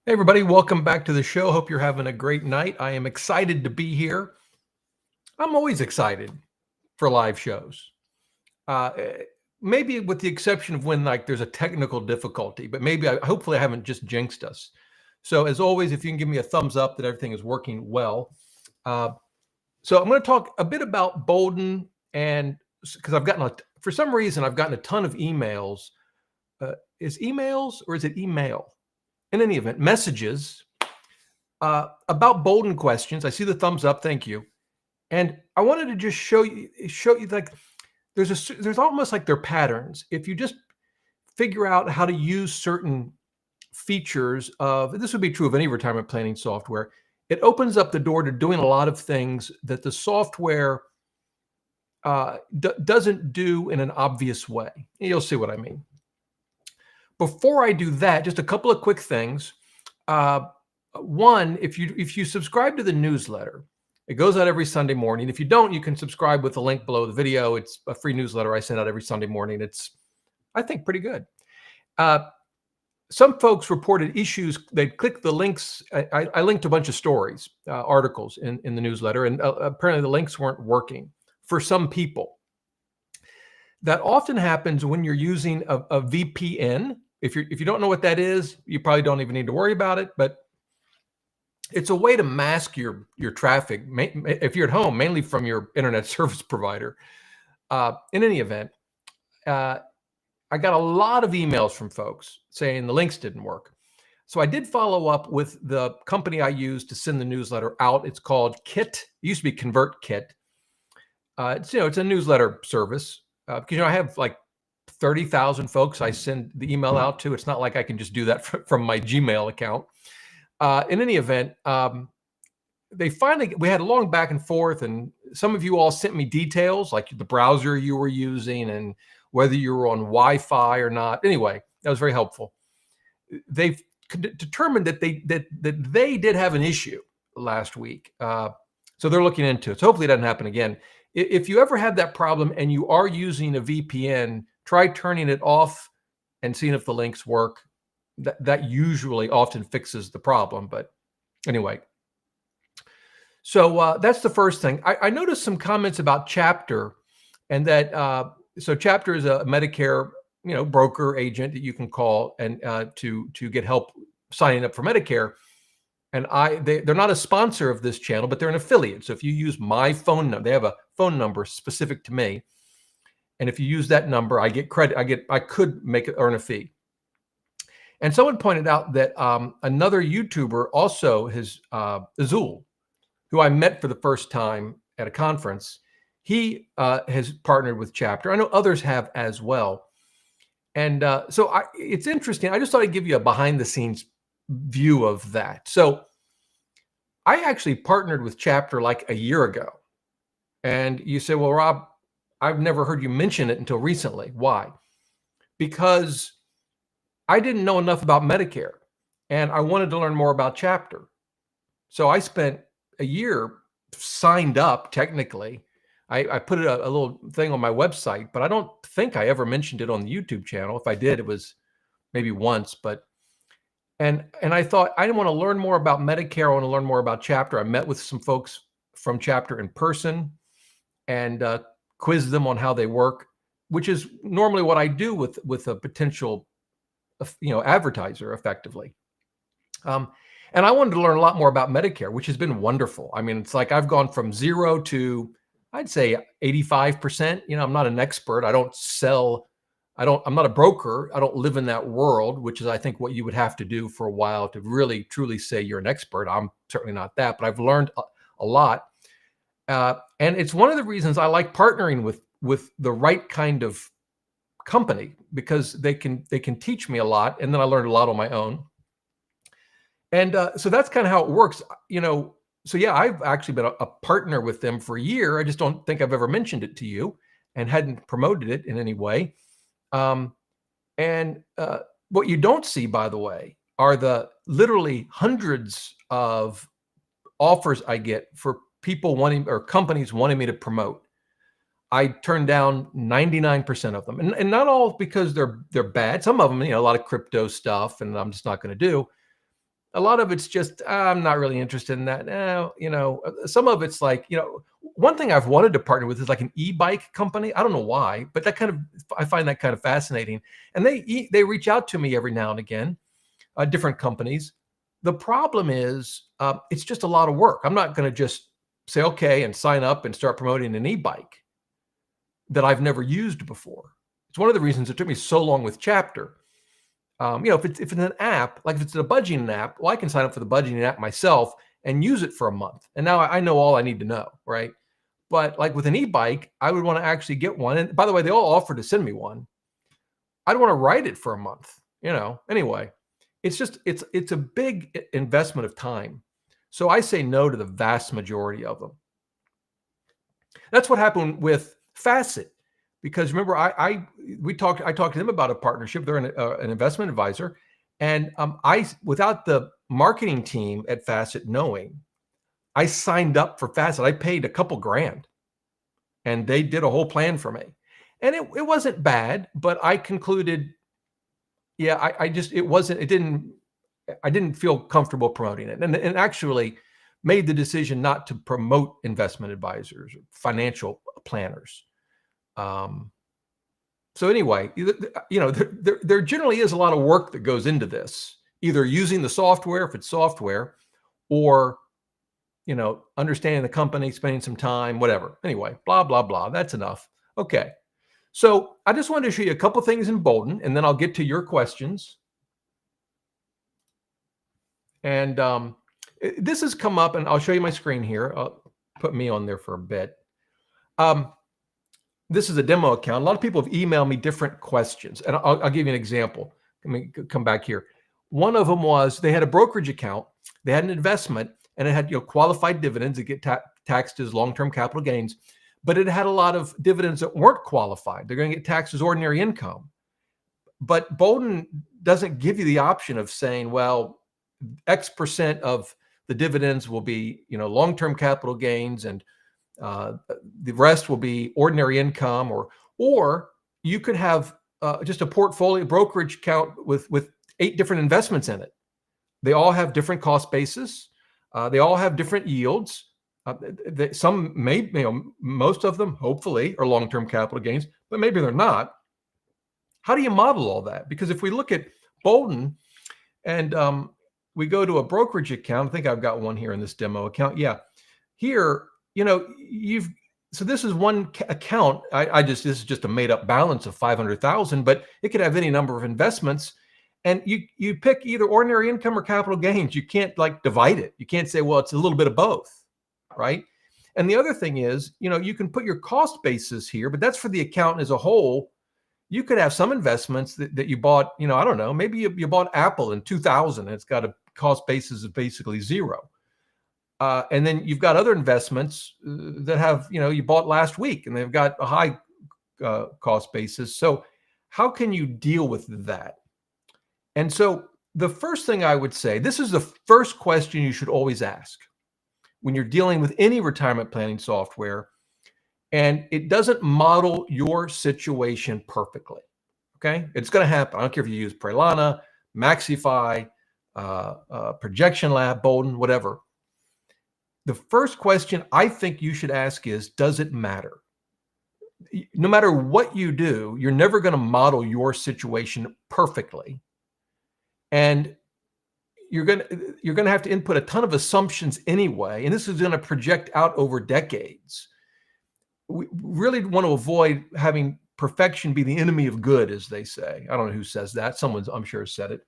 Hey, everybody, welcome back to the show. Hope you're having a great night. I am excited to be here. I'm always excited for live shows. Uh, eh, Maybe with the exception of when there's a technical difficulty, but hopefully I haven't just jinxed us. So as always, if you can give me a thumbs up that everything is working well. Uh, so I'm going to talk a bit about Boldin, and because for some reason, I've gotten a ton of emails. Is emails or is it email? In any event, messages about Boldin questions. I see the thumbs up. Thank you. And I wanted to just show you like there's almost like they're patterns. If you just figure out how to use certain features of, this would be true of any retirement planning software, it opens up the door to doing a lot of things that the software doesn't do in an obvious way. You'll see what I mean. Before I do that, just a couple of quick things. One, if you subscribe to the newsletter, it goes out every Sunday morning. If you don't, you can subscribe with the link below the video. It's a free newsletter I send out every Sunday morning. It's, I think, pretty good. Some folks reported issues. They clicked the links. I linked a bunch of stories, articles in the newsletter, and apparently the links weren't working for some people. That often happens when you're using a VPN. If you don't know what that is, you probably don't even need to worry about it, but it's a way to mask your traffic if you're at home, mainly from your internet service provider. In any event, I got a lot of emails from folks saying the links didn't work. So I did follow up with the company I use to send the newsletter out. It's called Kit. It used to be ConvertKit. It's a newsletter service because I have like 30,000 folks I send the email out to. It's not like I can just do that from my Gmail account. In any event, we had a long back and forth, and some of you all sent me details like the browser you were using and whether you were on Wi-Fi or not. Anyway, that was very helpful. They've determined that they did have an issue last week, so they're looking into it. So hopefully it doesn't happen again. If you ever have that problem and you are using a VPN, try turning it off and seeing if the links work. That usually often fixes the problem. But anyway, so that's the first thing. I noticed some comments about Chapter, and that so Chapter is a Medicare broker agent that you can call and to get help signing up for Medicare. And they're not a sponsor of this channel, but they're an affiliate. So if you use my phone number, they have a phone number specific to me, and if you use that number, I get credit. I could earn a fee. And someone pointed out that another YouTuber also has, Azul, who I met for the first time at a conference, he has partnered with Chapter. I know others have as well. And so it's interesting. I just thought I'd give you a behind the scenes view of that. So I actually partnered with Chapter like a year ago. And you say, well, Rob, I've never heard you mention it until recently. Why? Because I didn't know enough about Medicare, and I wanted to learn more about Chapter. So I spent a year signed up. Technically, I put a little thing on my website, but I don't think I ever mentioned it on the YouTube channel. If I did, it was maybe once. But and I thought I didn't want to learn more about Medicare. I want to learn more about Chapter. I met with some folks from Chapter in person and quizzed them on how they work, which is normally what I do with a potential advertiser effectively. And I wanted to learn a lot more about Medicare, which has been wonderful. I mean, it's like I've gone from 0 to, I'd say 85%. I'm not an expert. I'm not a broker. I don't live in that world, which is, I think, what you would have to do for a while to really, truly say you're an expert. I'm certainly not that, but I've learned a lot. And it's one of the reasons I like partnering with the right kind of company, because they can teach me a lot, and then I learned a lot on my own. And so that's kind of how it works, So yeah, I've actually been a partner with them for a year. I just don't think I've ever mentioned it to you and hadn't promoted it in any way. And what you don't see, by the way, are the literally hundreds of offers I get for people companies wanting me to promote. I turn down 99% of them, and not all because they're bad. Some of them, a lot of crypto stuff, and I'm just not going to do. A lot of it's just, I'm not really interested in that. Some of it's like, one thing I've wanted to partner with is like an e-bike company. I don't know why, but I find that kind of fascinating. And they reach out to me every now and again, different companies. The problem is, it's just a lot of work. I'm not going to just say, okay, and sign up and start promoting an e-bike that I've never used before. It's one of the reasons it took me so long with Chapter. If it's an app, like if it's a budgeting app, well, I can sign up for the budgeting app myself and use it for a month. And now I know all I need to know, right? But like with an e-bike, I would want to actually get one. And by the way, they all offer to send me one. I'd want to write it for a month, Anyway, it's a big investment of time. So I say no to the vast majority of them. That's what happened with Facet. Because remember, I talked to them about a partnership. They're an investment advisor, and without the marketing team at Facet knowing, I signed up for Facet. I paid a couple grand, and they did a whole plan for me, and it wasn't bad. But I concluded, I didn't feel comfortable promoting it, and actually made the decision not to promote investment advisors, or financial planners. So anyway, there generally is a lot of work that goes into this, either using the software, if it's software, or, understanding the company, spending some time, whatever. Anyway, blah, blah, blah. That's enough. Okay. So I just wanted to show you a couple things in Boldin, and then I'll get to your questions. And this has come up, and I'll show you my screen here. I'll put me on there for a bit. This is a demo account. A lot of people have emailed me different questions, and I'll give you an example. Let me come back here. One of them was they had a brokerage account, they had an investment, and it had qualified dividends that get taxed as long-term capital gains, but it had a lot of dividends that weren't qualified. They're going to get taxed as ordinary income. But Boldin doesn't give you the option of saying, well, X percent of the dividends will be long-term capital gains, and the rest will be ordinary income, or you could have just a portfolio brokerage account with 8 different investments in it. They all have different cost bases. They all have different yields. Some may, most of them hopefully are long-term capital gains, but maybe they're not. How do you model all that? Because if we look at Boldin and we go to a brokerage account, I think I've got one here in this demo account. Yeah, here. So this is one account. This is just a made up balance of 500,000, but it could have any number of investments, and you pick either ordinary income or capital gains. You can't divide it. You can't say, well, it's a little bit of both, right? And the other thing is, you can put your cost basis here, but that's for the account as a whole. You could have some investments that you bought, I don't know, maybe you bought Apple in 2000 and it's got a cost basis of basically zero. And then you've got other investments that have, you bought last week and they've got a high cost basis. So how can you deal with that? And so the first thing I would say, this is the first question you should always ask when you're dealing with any retirement planning software, and it doesn't model your situation perfectly. Okay. It's going to happen. I don't care if you use Prelana, Maxify, Projection Lab, Boldin, whatever. The first question I think you should ask is, does it matter? No matter what you do, you're never going to model your situation perfectly. And you're going to have to input a ton of assumptions anyway. And this is going to project out over decades. We really want to avoid having perfection be the enemy of good, as they say. I don't know who says that. Someone's, I'm sure, said it.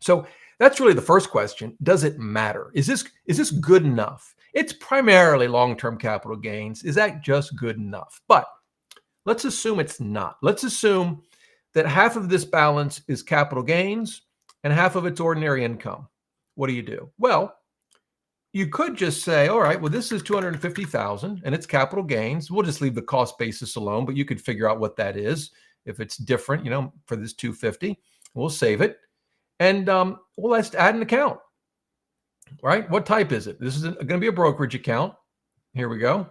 So that's really the first question. Does it matter? Is this good enough? It's primarily long-term capital gains. Is that just good enough? But let's assume it's not. Let's assume that half of this balance is capital gains and half of it's ordinary income. What do you do? Well, you could just say, all right, well, this is 250,000 and it's capital gains. We'll just leave the cost basis alone, but you could figure out what that is. If it's different, for this 250, we'll save it. And well, let's add an account, right? What type is it? This is going to be a brokerage account. Here we go.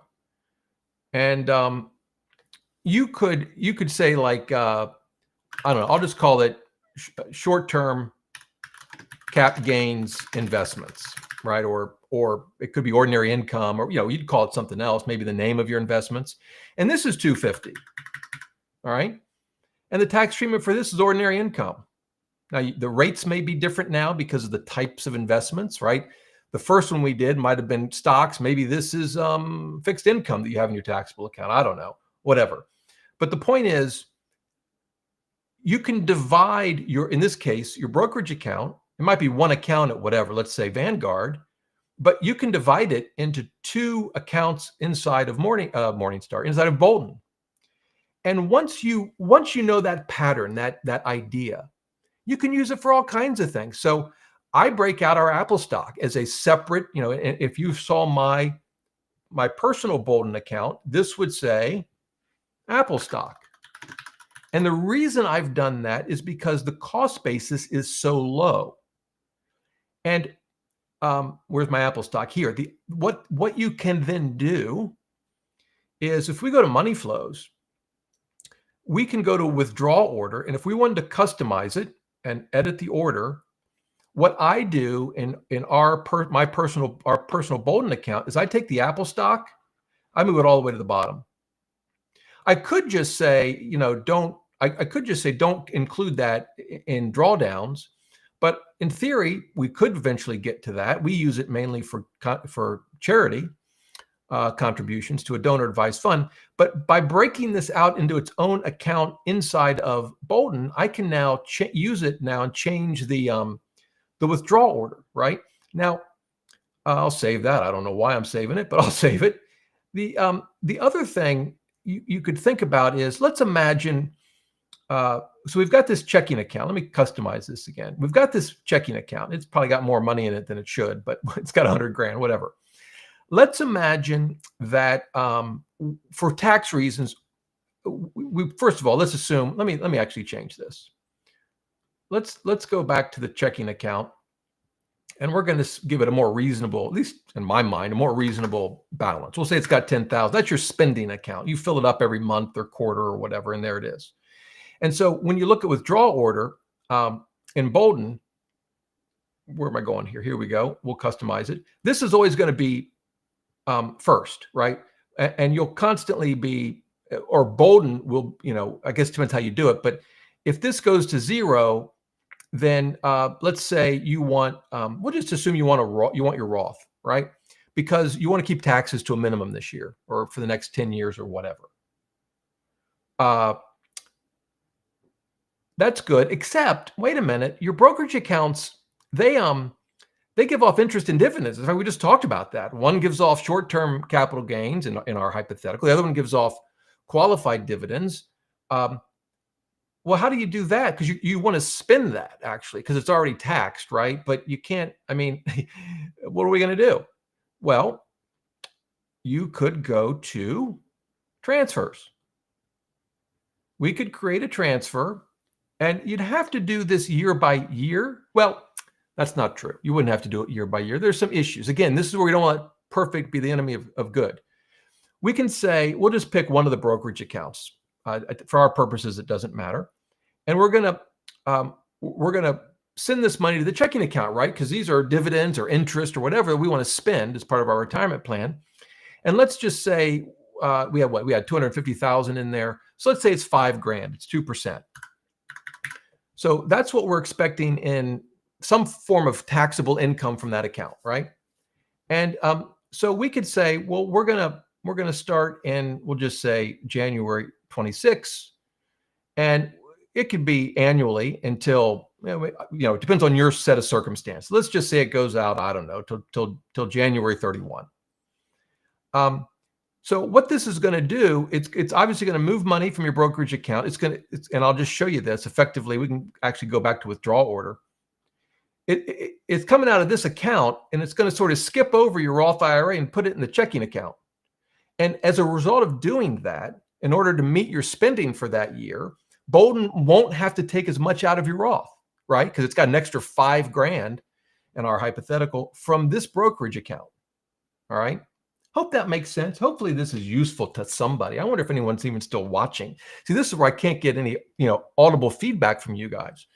And you could say I don't know, I'll just call it short-term cap gains investments, right? Or it could be ordinary income, or you'd call it something else, maybe the name of your investments. And this is 250. All right. And the tax treatment for this is ordinary income. Now, the rates may be different now because of the types of investments, right? The first one we did might have been stocks. Maybe this is fixed income that you have in your taxable account. I don't know, whatever. But the point is, you can divide in this case, your brokerage account. It might be one account at whatever, let's say Vanguard, but you can divide it into two accounts inside of Morningstar, inside of Boldin. And once you know that pattern, that idea, you can use it for all kinds of things. So I break out our Apple stock as a separate, if you saw my personal Boldin account, this would say Apple stock. And the reason I've done that is because the cost basis is so low. And where's my Apple stock here? What you can then do is, if we go to money flows, we can go to withdrawal order. And if we wanted to customize it and edit the order, what I do in our personal Boldin account is I take the Apple stock, I move it all the way to the bottom. I could just say, don't include that in drawdowns, but in theory, we could eventually get to that. We use it mainly for charity contributions to a donor advised fund. But by breaking this out into its own account inside of Boldin, I can now use it now and change the withdrawal order. Right now, I'll save that. I don't know why I'm saving it, but I'll save it. The other thing you could think about is, let's imagine, so we've got this checking account. Let me customize this again. We've got this checking account. It's probably got more money in it than it should, but it's got 100 grand, whatever. Let's imagine that for tax reasons, first of all, let's assume, let me actually change this. Let's go back to the checking account, and we're going to give it a more reasonable, at least in my mind, a more reasonable balance. We'll say it's got 10,000. That's your spending account. You fill it up every month or quarter or whatever, and there it is. And so when you look at withdrawal order in Boldin, where am I going here? Here we go. We'll customize it. This is always going to be first, right? And you'll constantly be, or Boldin will, I guess it depends how you do it. But if this goes to 0, then let's say you want, we'll just assume you want your Roth, right? Because you want to keep taxes to a minimum this year or for the next 10 years or whatever. That's good, except, wait a minute, your brokerage accounts, they give off interest and dividends. In fact, we just talked about that. One gives off short-term capital gains in our hypothetical. The other one gives off qualified dividends. Well, how do you do that? Because you want to spend that, actually, because it's already taxed, right? But you can't, what are we going to do? Well, you could go to transfers. We could create a transfer, and you'd have to do this year by year. Well, that's not true. You wouldn't have to do it year by year. There's some issues. Again, this is where we don't let perfect be the enemy of good. We can say, we'll just pick one of the brokerage accounts. For our purposes, it doesn't matter. And we're gonna send this money to the checking account, right? Because these are dividends or interest or whatever we want to spend as part of our retirement plan. And let's just say we had 250,000 in there. So let's say it's $5,000. It's 2%. So that's what we're expecting in some form of taxable income from that account, right? And so we could say, well, we're gonna start in, we'll just say January 26, and it could be annually until, it depends on your set of circumstances. Let's just say it goes out, I don't know, till January 31. So what this is going to do, it's obviously going to move money from your brokerage account. And I'll just show you this effectively. We can actually go back to withdrawal order. It's coming out of this account, and it's going to sort of skip over your Roth IRA and put it in the checking account. And as a result of doing that, in order to meet your spending for that year, Boldin won't have to take as much out of your Roth, right? Because it's got an extra $5,000 in our hypothetical from this brokerage account. All right. Hope that makes sense. Hopefully this is useful to somebody. I wonder if anyone's even still watching. See, this is where I can't get any, audible feedback from you guys.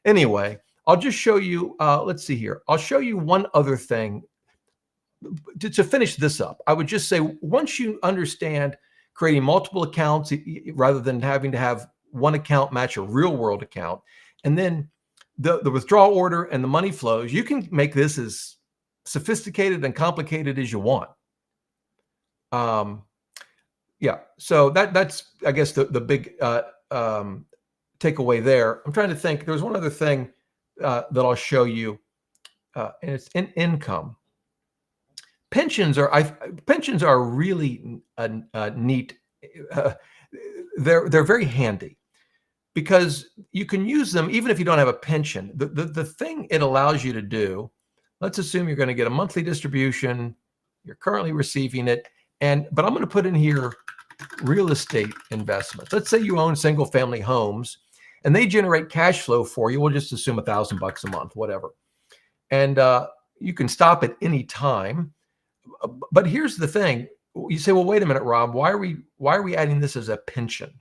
Anyway, I'll just show you, let's see here. I'll show you one other thing to finish this up. I would just say, once you understand creating multiple accounts rather than having to have one account match a real world account, and then the withdrawal order and the money flows, you can make this as sophisticated and complicated as you want. Yeah, so that's, I guess, the big takeaway there. I'm trying to think. There was one other thing that I'll show you, and it's in income. Pensions are really neat. They're very handy because you can use them even if you don't have a pension. The thing it allows you to do, let's assume you're going to get a monthly distribution, you're currently receiving it, but I'm going to put in here real estate investments. Let's say you own single family homes and they generate cash flow for you. We'll just assume $1,000 a month, whatever. And you can stop at any time. But here's the thing. You say, well, wait a minute, Rob, why are we adding this as a pension?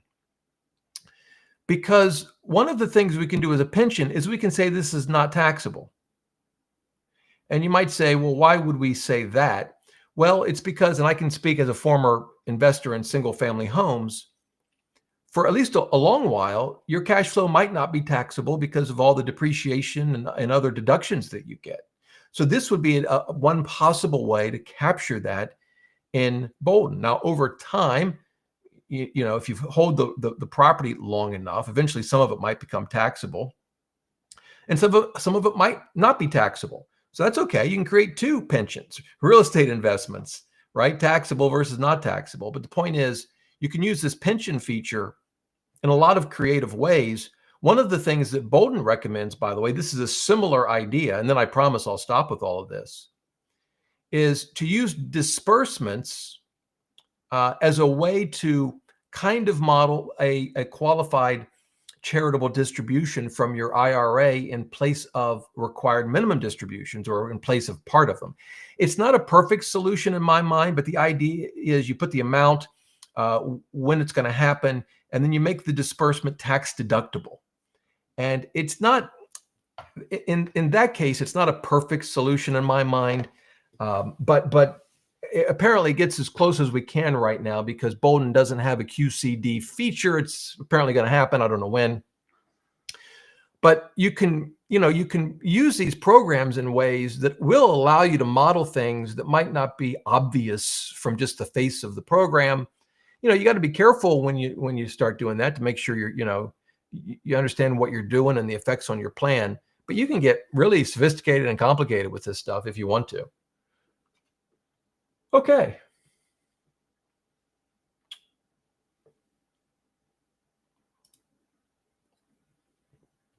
Because one of the things we can do as a pension is we can say this is not taxable. And you might say, well, why would we say that? Well, it's because, and I can speak as a former investor in single family homes, for at least a long while, your cash flow might not be taxable because of all the depreciation and other deductions that you get. So this would be one possible way to capture that in Boldin. Now, over time, you know, if you hold the property long enough, eventually some of it might become taxable, and some of it might not be taxable. So that's okay. You can create two pensions, real estate investments, right? Taxable versus not taxable. But the point is, you can use this pension feature in a lot of creative ways. One of the things that Boldin recommends, by the way, this is a similar idea, and then I promise I'll stop with all of this, is to use disbursements as a way to kind of model a qualified charitable distribution from your IRA in place of required minimum distributions or in place of part of them. It's not a perfect solution in my mind, but the idea is you put the amount, when it's going to happen, and then you make the disbursement tax deductible. And it's not, in that case, it's not a perfect solution in my mind, but it apparently gets as close as we can right now because Boldin doesn't have a QCD feature. It's apparently going to happen. I don't know when. But you can use these programs in ways that will allow you to model things that might not be obvious from just the face of the program. You know, you got to be careful when you start doing that to make sure you understand what you're doing and the effects on your plan. But you can get really sophisticated and complicated with this stuff if you want to. Okay.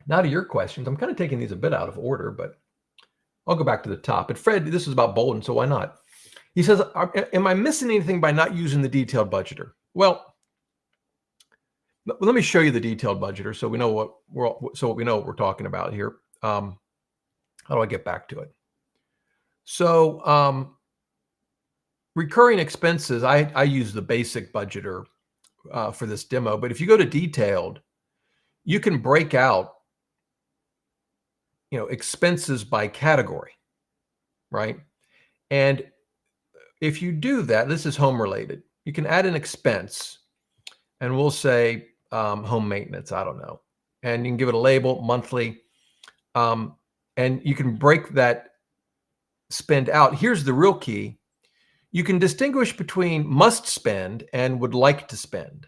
Now to your questions. I'm kind of taking these a bit out of order, but I'll go back to the top. But Fred, this is about Boldin, so why not? He says, am I missing anything by not using the detailed budgeter? Well, let me show you the detailed budgeter so we know what we're talking about here. How do I get back to it? So recurring expenses, I use the basic budgeter for this demo, but if you go to detailed, you can break out, expenses by category, right? And if you do that, this is home related. You can add an expense, and we'll say home maintenance. I don't know, and you can give it a label, monthly, and you can break that spend out. Here's the real key. You can distinguish between must spend and would like to spend.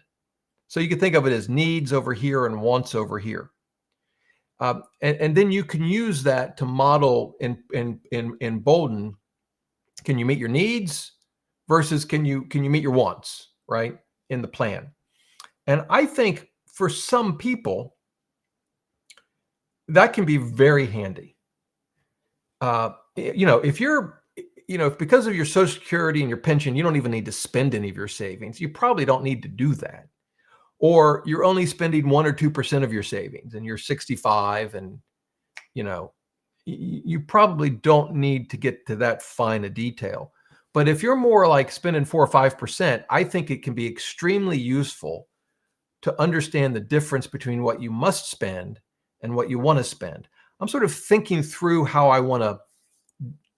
So you can think of it as needs over here and wants over here. And then you can use that to model in Boldin. Can you meet your needs versus can you meet your wants, right, in the plan? And I think for some people, that can be very handy. If because of your Social Security and your pension, you don't even need to spend any of your savings, you probably don't need to do that. Or you're only spending 1 or 2% of your savings and you're 65 and, you probably don't need to get to that fine a detail. But if you're more like spending 4 or 5%, I think it can be extremely useful to understand the difference between what you must spend and what you want to spend. I'm sort of thinking through how I want to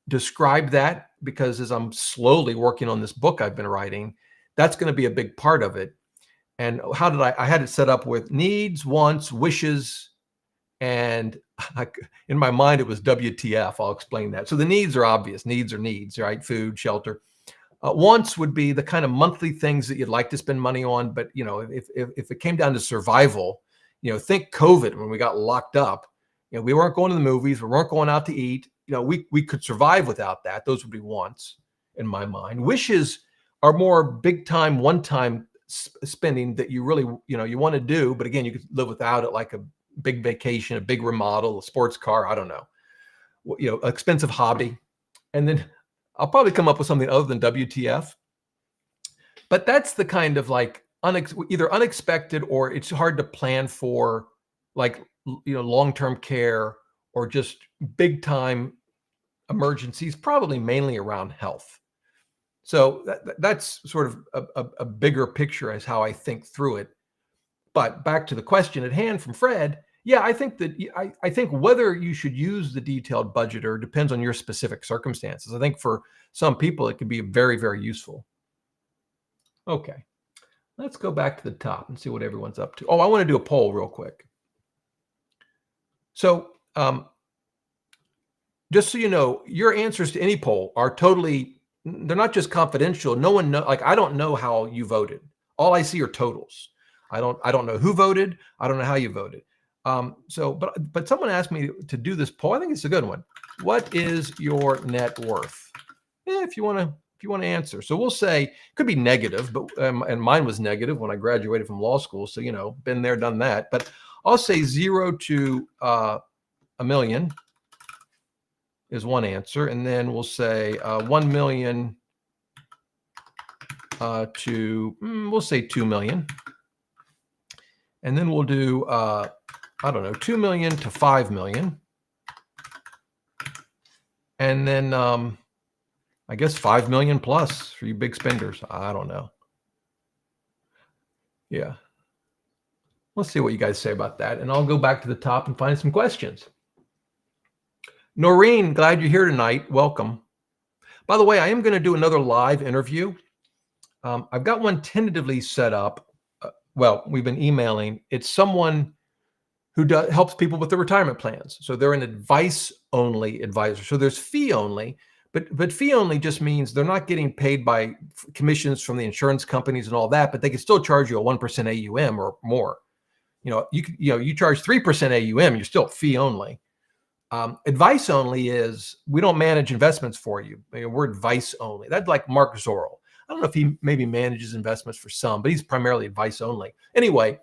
describe that, because as I'm slowly working on this book I've been writing, that's going to be a big part of it. And how did I had it set up with needs, wants, wishes, and in my mind it was WTF. I'll explain that. So the needs are obvious. Needs are needs, right? Food, shelter. Wants would be the kind of monthly things that you'd like to spend money on, but if it came down to survival, think COVID when we got locked up. We weren't going to the movies, we weren't going out to eat. We could survive without that. Those would be wants in my mind. Wishes are more big time, one time spending that you really you want to do, but again, you could live without it, like a big vacation, a big remodel, a sports car, I don't know, expensive hobby. And then I'll probably come up with something other than WTF. But that's the kind of like either unexpected or it's hard to plan for, like, long-term care or just big time emergencies, probably mainly around health. So that's sort of a bigger picture as how I think through it. But back to the question at hand from Fred. Yeah, I think that I think whether you should use the detailed budgeter depends on your specific circumstances. I think for some people it could be very, very useful. Okay, let's go back to the top and see what everyone's up to. Oh, I want to do a poll real quick. So just so you know, your answers to any poll are totally, they're not just confidential. No one know, like I don't know how you voted. All I see are totals. I don't know who voted. I don't know how you voted. But someone asked me to do this poll. I think it's a good one. What is your net worth? If you want to answer. So we'll say it could be negative, but and mine was negative when I graduated from law school. So been there, done that. But I'll say 0 to $1 million is one answer, and then we'll say 1 million to we'll say 2 million, and then we'll do I don't know, 2 million to 5 million. And then I guess 5 million plus for you big spenders. I don't know. Yeah. Let's see what you guys say about that. And I'll go back to the top and find some questions. Noreen, glad you're here tonight. Welcome. By the way, I am going to do another live interview. I've got one tentatively set up. Well, we've been emailing. It's someone who helps people with their retirement plans. So they're an advice-only advisor. So there's fee-only, but fee-only just means they're not getting paid by commissions from the insurance companies and all that, but they can still charge you a 1% AUM or more. You charge 3% AUM, you're still fee-only. Advice-only is we don't manage investments for you. We're advice-only. That's like Mark Zorel. I don't know if he maybe manages investments for some, but he's primarily advice-only. Anyway,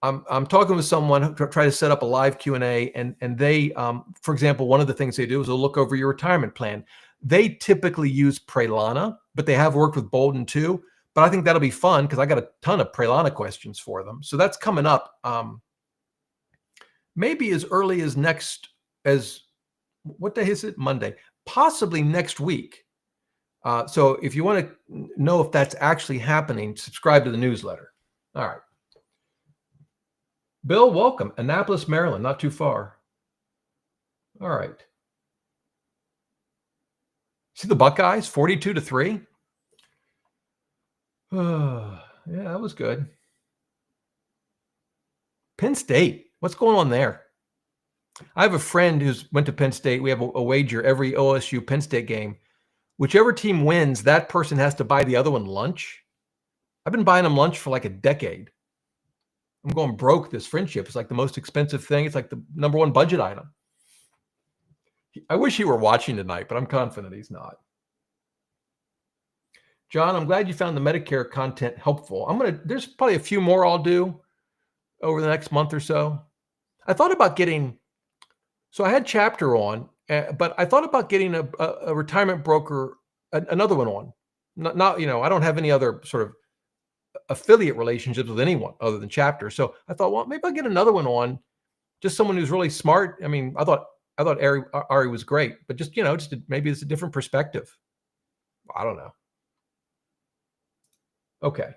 I'm talking with someone who try to set up a live Q&A, and they, for example, one of the things they do is they'll look over your retirement plan. They typically use Prelana, but they have worked with Boldin too. But I think that'll be fun because I got a ton of Prelana questions for them. So that's coming up maybe as early as what day is it? Monday, possibly next week. So if you want to know if that's actually happening, subscribe to the newsletter. All right. Bill, welcome. Annapolis, Maryland, not too far. All right. See the Buckeyes, 42-3. Yeah, that was good. Penn State, what's going on there? I have a friend who's went to Penn State. We have a wager every OSU Penn State game. Whichever team wins, that person has to buy the other one lunch. I've been buying them lunch for like a decade. I'm going broke. This friendship is like the most expensive thing. It's like the number one budget item. I wish he were watching tonight, but I'm confident he's not. John, I'm glad you found the Medicare content helpful. There's probably a few more I'll do over the next month or so. I thought about so I had Chapter on, but I thought about getting a retirement broker, another one on. Not I don't have any other sort of affiliate relationships with anyone other than Chapter. So I thought, well, maybe I'll get another one on, just someone who's really smart. I mean, I thought Ari was great, but maybe it's a different perspective. I don't know. Okay.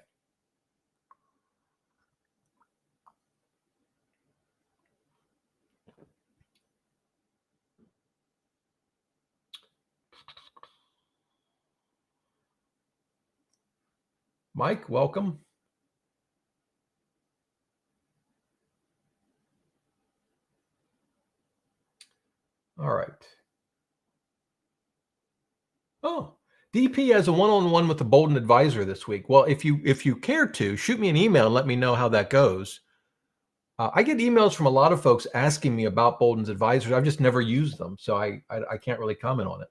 Mike, welcome. All right. Oh, DP has a one-on-one with the Boldin advisor this week. Well, if you care to, shoot me an email and let me know how that goes. I get emails from a lot of folks asking me about Boldin's advisors. I've just never used them, so I can't really comment on it.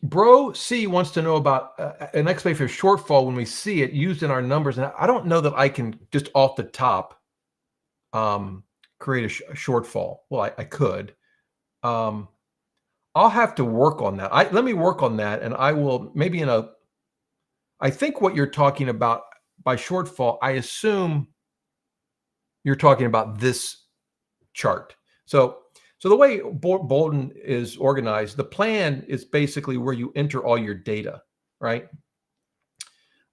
Bro C wants to know about an explanation for shortfall when we see it used in our numbers. And I don't know that I can just off the top create a shortfall. Well, I could. I'll have to work on that. Let me work on that, and I will maybe I think what you're talking about by shortfall, I assume you're talking about this chart. So the way Boldin is organized, the plan is basically where you enter all your data, right?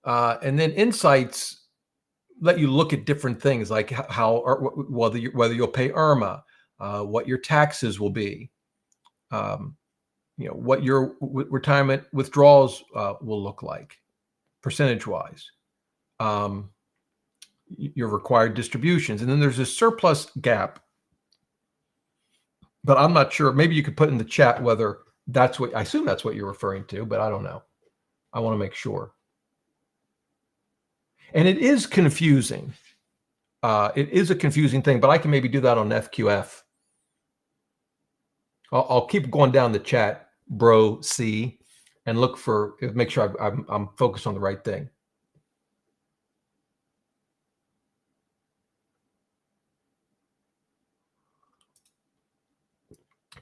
And then insights let you look at different things like how or whether you'll pay IRMA, what your taxes will be, what your retirement withdrawals will look like, percentage-wise, your required distributions, and then there's a surplus gap. But I'm not sure. Maybe you could put in the chat whether that's what I assume that's what you're referring to, but I don't know. I want to make sure. And it is confusing. It is a confusing thing, but I can maybe do that on FQF. I'll keep going down the chat, Bro C, and make sure I'm focused on the right thing.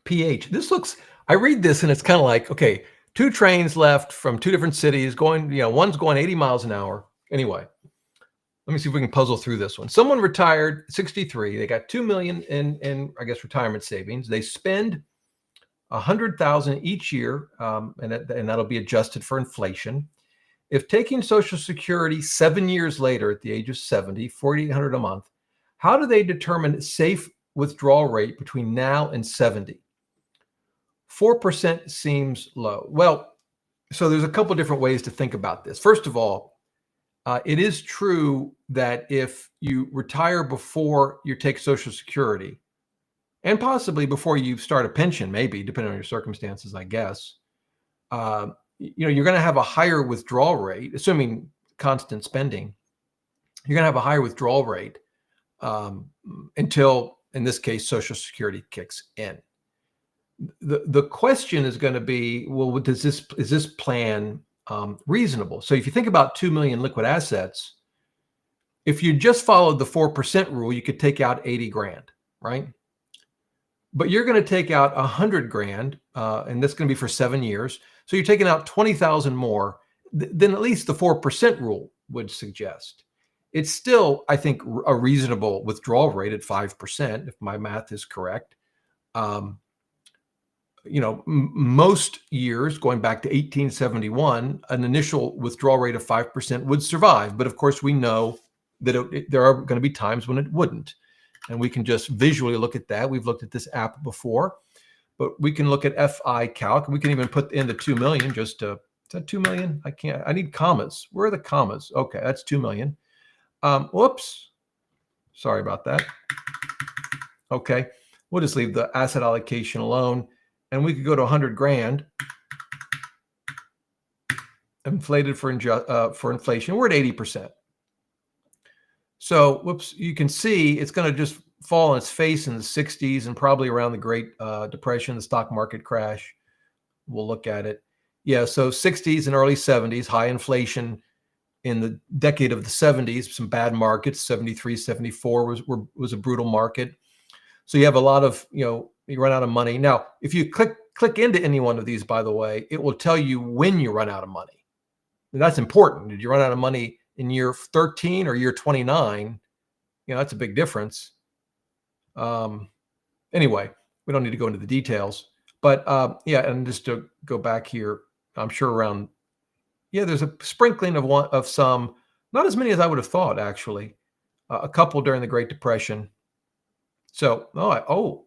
PH. I read this and it's kind of like, okay, 2 trains left from 2 different cities going, one's going 80 miles an hour. Anyway, let me see if we can puzzle through this one. Someone retired 63. They got 2 million in I guess, retirement savings. They spend 100,000 each year, and that'll be adjusted for inflation. If taking Social Security 7 years later at the age of 70, $4,800 a month, how do they determine safe withdrawal rate between now and 70? 4% seems low. Well, so there's a couple different ways to think about this. First of all, it is true that if you retire before you take Social Security, and possibly before you start a pension, maybe, depending on your circumstances, I guess, you're going to have a higher withdrawal rate, assuming constant spending. You're going to have a higher withdrawal rate until, in this case, Social Security kicks in. The question is going to be, well, is this plan reasonable? So if you think about 2 million liquid assets, if you just followed the 4% rule, you could take out 80 grand, right? But you're going to take out 100 grand, and that's going to be for 7 years. So you're taking out 20,000 more than at least the 4% rule would suggest. It's still, I think, a reasonable withdrawal rate at 5%, if my math is correct. Most years, going back to 1871, an initial withdrawal rate of 5% would survive. But of course, we know that there are going to be times when it wouldn't. And we can just visually look at that. We've looked at this app before, but we can look at FI Calc. We can even put in the 2 million is that 2 million? I need commas. Where are the commas? Okay, that's 2 million. Whoops. Sorry about that. Okay, we'll just leave the asset allocation alone. And we could go to 100 grand inflated for inflation. We're at 80%. So, whoops, you can see it's going to just fall on its face in the 60s and probably around the Great Depression, the stock market crash. We'll look at it. Yeah, so 60s and early 70s, high inflation in the decade of the 70s, some bad markets. 73, 74 was a brutal market. So you have a lot of, you run out of money. Now, if you click into any one of these, by the way, it will tell you when you run out of money. And that's important. Did you run out of money in year 13 or year 29? That's a big difference. Anyway, we don't need to go into the details. But and just to go back here, I'm sure there's a sprinkling of some, not as many as I would have thought, actually. A couple during the Great Depression. So,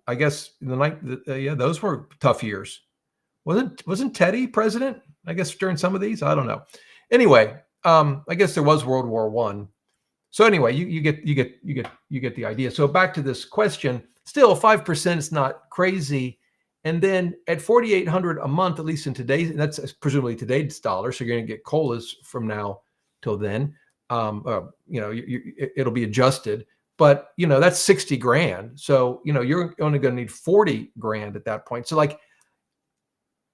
I guess the night, yeah, those were tough years. Wasn't Teddy president? I guess during some of these, I don't know. Anyway, I guess there was World War I. So anyway, you get the idea. So back to this question. Still, 5% is not crazy. And then at 4,800 a month, at least in today's, and that's presumably today's dollar. So you're going to get COLAs from now till then. It'll be adjusted. But that's 60 grand. So you're only going to need 40 grand at that point. So like,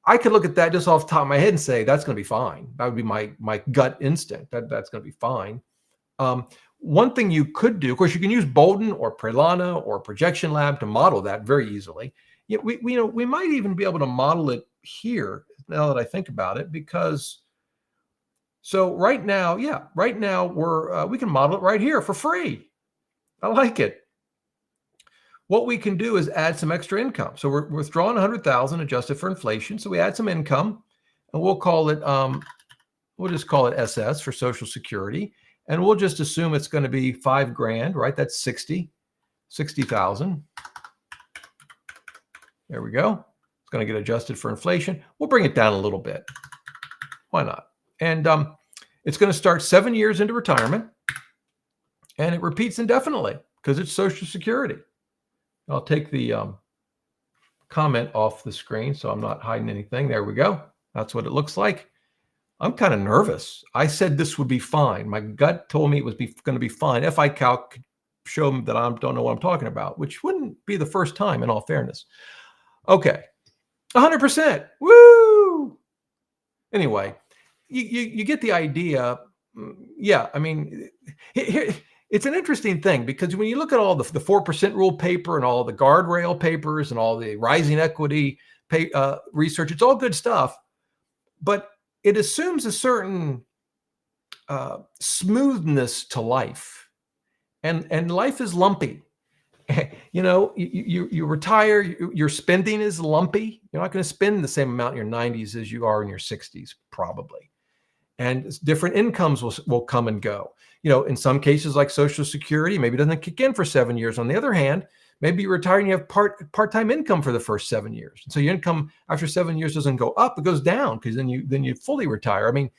I could look at that just off the top of my head and say that's going to be fine. That would be my gut instinct. That's going to be fine. One thing you could do, of course, you can use Boldin or Prelana or Projection Lab to model that very easily. Yeah, we might even be able to model it here now that I think about it, because so right now we can model it right here for free. I like it. What we can do is add some extra income. So we're withdrawing 100,000 adjusted for inflation. So we add some income, and we'll call it we'll just call it SS for Social Security. And we'll just assume it's going to be 5 grand, right? That's 60,000. There we go. It's going to get adjusted for inflation. We'll bring it down a little bit. Why not? And it's going to start 7 years into retirement, and it repeats indefinitely because it's Social Security. I'll take the comment off the screen so I'm not hiding anything. There we go. That's what it looks like. I'm kind of nervous. I said this would be fine. My gut told me it was going to be fine. FI Calc could show me that I don't know what I'm talking about, which wouldn't be the first time in all fairness. Okay. 100%. Woo! Anyway, you get the idea. Yeah, I mean, it's an interesting thing because when you look at all the 4% rule paper and all the guardrail papers and all the rising equity research, it's all good stuff, but it assumes a certain smoothness to life, and life is lumpy. You retire, your spending is lumpy. You're not going to spend the same amount in your 90s as you are in your 60s, probably. And different incomes will come and go. In some cases, like Social Security, maybe it doesn't kick in for 7 years. On the other hand, maybe you retire and you have part-time income for the first 7 years. And so your income after 7 years doesn't go up, it goes down because then you fully retire. I mean,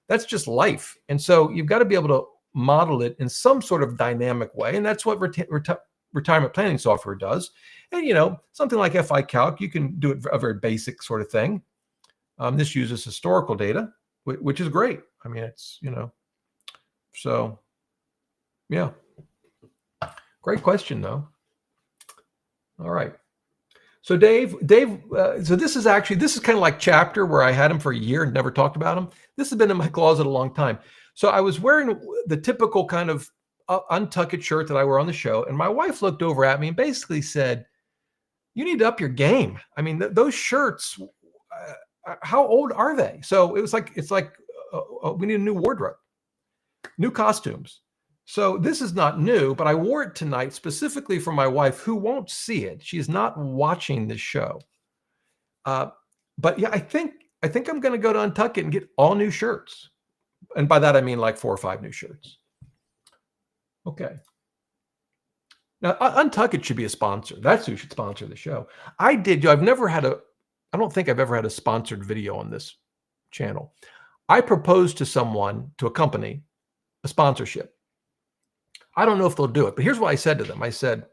that's just life. And so you've got to be able to model it in some sort of dynamic way. And that's what retirement planning software does. And, something like FI Calc, you can do it a very basic sort of thing. This uses historical data, which is great. I mean, it's, so yeah. Great question though. All right. So Dave, so this is kind of like Chapter, where I had him for a year and never talked about him. This has been in my closet a long time. So I was wearing the typical kind of untucked shirt that I wear on the show. And my wife looked over at me and basically said, you need to up your game. I mean, those shirts, how old are they? So it's like we need a new wardrobe, new costumes. So this is not new, but I wore it tonight specifically for my wife, who won't see it. She is not watching this show. But yeah, I think I'm going to go to Untuck It and get all new shirts. And by that, I mean like 4 or 5 new shirts. Okay. Now, Untuck It should be a sponsor. That's who should sponsor the show. I don't think I've ever had a sponsored video on this channel. I proposed to a company, a sponsorship. I don't know if they'll do it, but here's what I said to them. I said,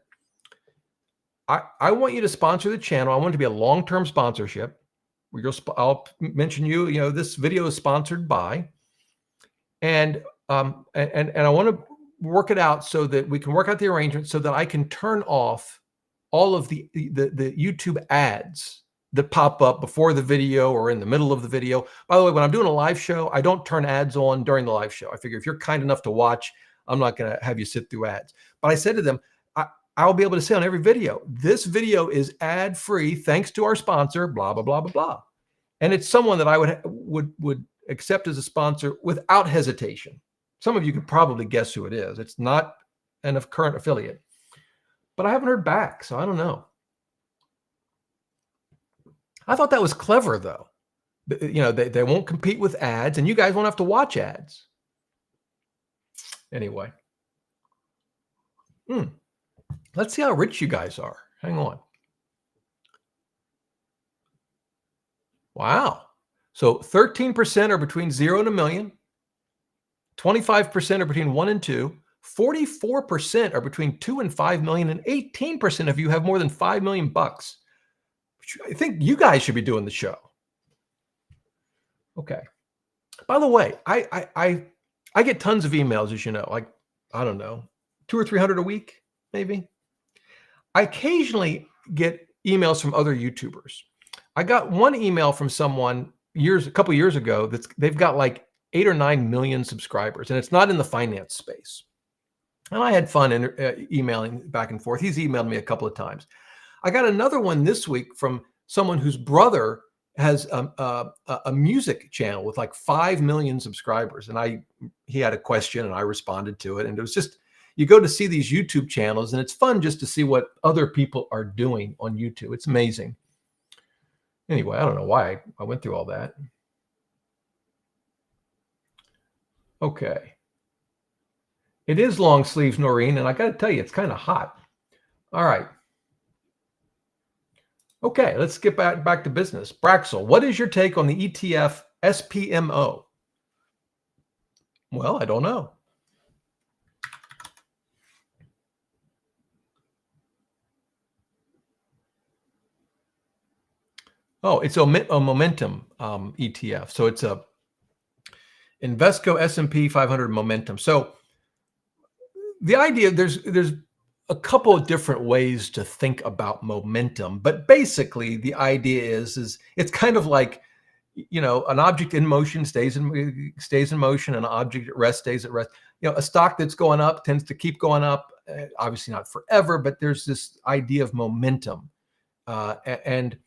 I want you to sponsor the channel. I want it to be a long-term sponsorship. I'll mention this video is sponsored by, and I want to work it out so that we can work out the arrangement so that I can turn off all of the YouTube ads that pop up before the video or in the middle of the video. By the way, when I'm doing a live show, I don't turn ads on during the live show. I figure if you're kind enough to watch, I'm not going to have you sit through ads. But I said to them, I'll be able to say on every video, this video is ad-free thanks to our sponsor, blah, blah, blah, blah, blah. And it's someone that I would accept as a sponsor without hesitation. Some of you could probably guess who it is. It's not a current affiliate. But I haven't heard back, so I don't know. I thought that was clever, though. They won't compete with ads, and you guys won't have to watch ads. Anyway. Let's see how rich you guys are. Hang on. Wow. So 13% are between 0 and a million. 25% are between 1 and 2. 44% are between 2 and 5 million, and 18% of you have more than 5 million bucks. I think you guys should be doing the show. Okay. By the way, I get tons of emails, as you know, like, I don't know, 200 or 300 a week, maybe. I occasionally get emails from other YouTubers. I got one email from someone a couple years ago they've got like 8 or 9 million subscribers, and it's not in the finance space. And I had fun emailing back and forth. He's emailed me a couple of times. I got another one this week from someone whose brother has a music channel with like 5 million subscribers. And he had a question and I responded to it. And it was just, you go to see these YouTube channels and it's fun just to see what other people are doing on YouTube. It's amazing. Anyway, I don't know why I went through all that. Okay. It is long sleeves, Noreen, and I got to tell you, it's kind of hot. All right. Okay, let's get back to business. Braxel, what is your take on the ETF SPMO? Well, I don't know. Oh, it's a momentum ETF. So it's a Invesco S&P 500 momentum. So the idea, there's a couple of different ways to think about momentum, but basically the idea is it's kind of like, you know, an object in motion stays in motion, an object at rest stays at rest. You know, a stock that's going up tends to keep going up, obviously not forever, but there's this idea of momentum. And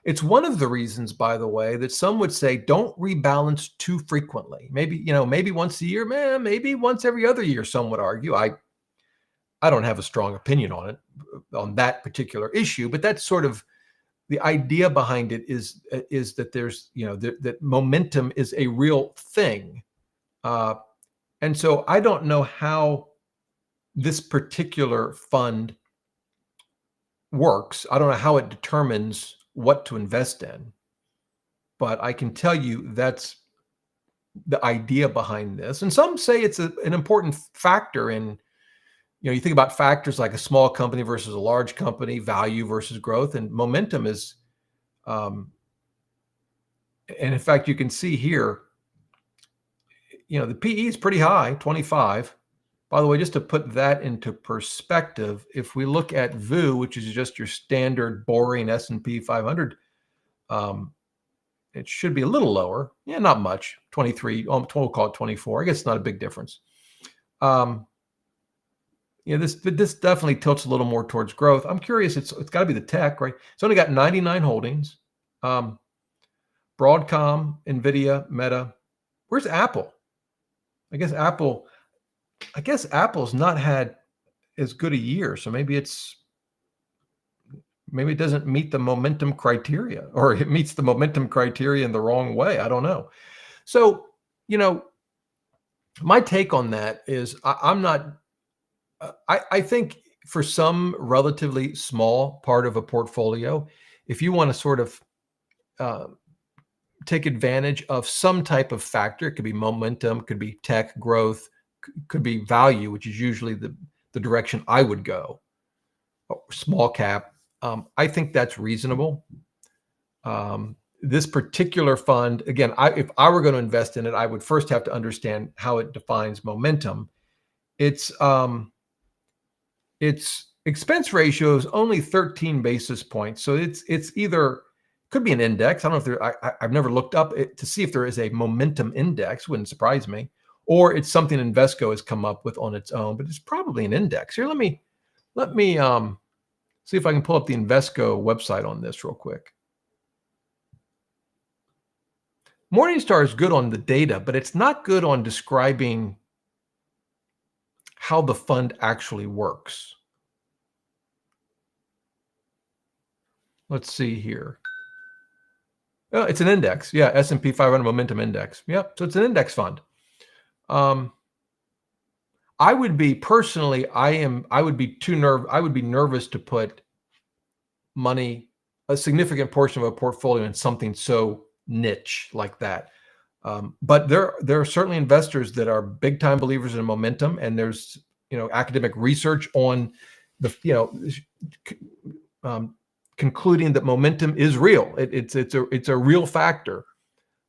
it's one of the reasons, by the way, that some would say don't rebalance too frequently. Maybe, maybe once a year, maybe once every other year, some would argue. I don't have a strong opinion on it, on that particular issue, but that's sort of the idea behind it is that there's, that momentum is a real thing. And so I don't know how this particular fund works. I don't know how it determines what to invest in, but I can tell you that's the idea behind this. And some say it's an important factor in, you think about factors like a small company versus a large company, value versus growth, and momentum is, and in fact, you can see here, the PE is pretty high, 25. By the way, just to put that into perspective, if we look at VU, which is just your standard boring S&P 500, it should be a little lower. Yeah, not much, 23, we'll call it 24. I guess it's not a big difference. This definitely tilts a little more towards growth. I'm curious, it's got to be the tech, right? It's only got 99 holdings. Broadcom, NVIDIA, Meta. Where's Apple? I guess Apple's not had as good a year, so maybe it doesn't meet the momentum criteria, or it meets the momentum criteria in the wrong way. I don't know. So, my take on that is I think for some relatively small part of a portfolio, if you want to sort of take advantage of some type of factor, it could be momentum, could be tech growth, could be value, which is usually the direction I would go, small cap. I think that's reasonable. This particular fund, again, if I were going to invest in it, I would first have to understand how it defines momentum. Its expense ratio is only 13 basis points. So it's either, could be an index. I don't know if I've never looked up it to see if there is a momentum index, wouldn't surprise me, or it's something Invesco has come up with on its own, but it's probably an index. Here, let me see if I can pull up the Invesco website on this real quick. Morningstar is good on the data, but it's not good on describing how the fund actually works. Let's see here. Oh, it's an index. Yeah, S&P 500 Momentum Index. Yep, so it's an index fund. I I would be personally, I would be nervous to put money, a significant portion of a portfolio in something so niche like that. But there are certainly investors that are big time believers in momentum, and there's academic research on the concluding that momentum is real. It's a real factor.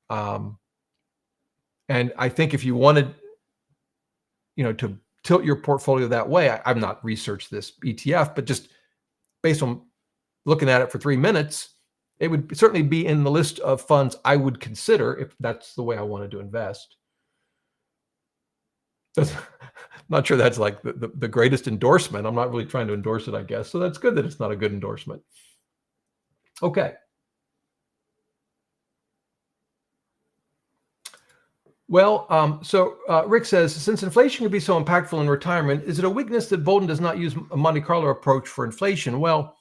And I think if you wanted to tilt your portfolio that way, I've not researched this ETF, but just based on looking at it for 3 minutes, it would certainly be in the list of funds I would consider if that's the way I wanted to invest. I'm not sure that's like the greatest endorsement. I'm not really trying to endorse it, I guess. So that's good that it's not a good endorsement. Okay. Well, so Rick says, since inflation can be so impactful in retirement, is it a weakness that Boldin does not use a Monte Carlo approach for inflation? Well,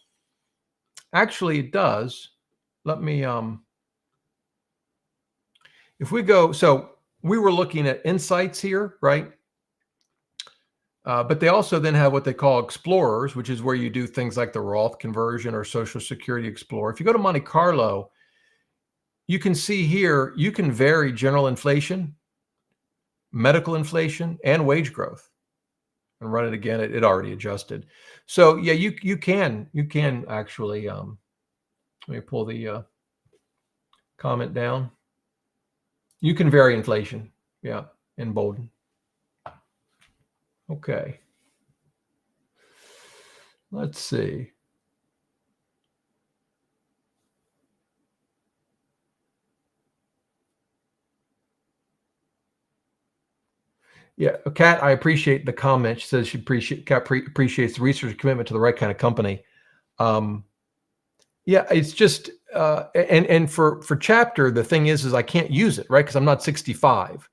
actually it does. Let me, if we go, so we were looking at insights here, right? But they also then have what they call explorers, which is where you do things like the Roth conversion or Social Security Explorer. If you go to Monte Carlo, you can see here, you can vary general inflation, medical inflation, and wage growth. And run it again, it already adjusted. So yeah, you can actually, let me pull the comment down. You can vary inflation, yeah, in Boldin. Okay. Let's see. Yeah, Kat, I appreciate the comment. She says she appreciates the research commitment to the right kind of company. Yeah, it's just and for chapter, the thing is I can't use it, right? Because I'm not 65.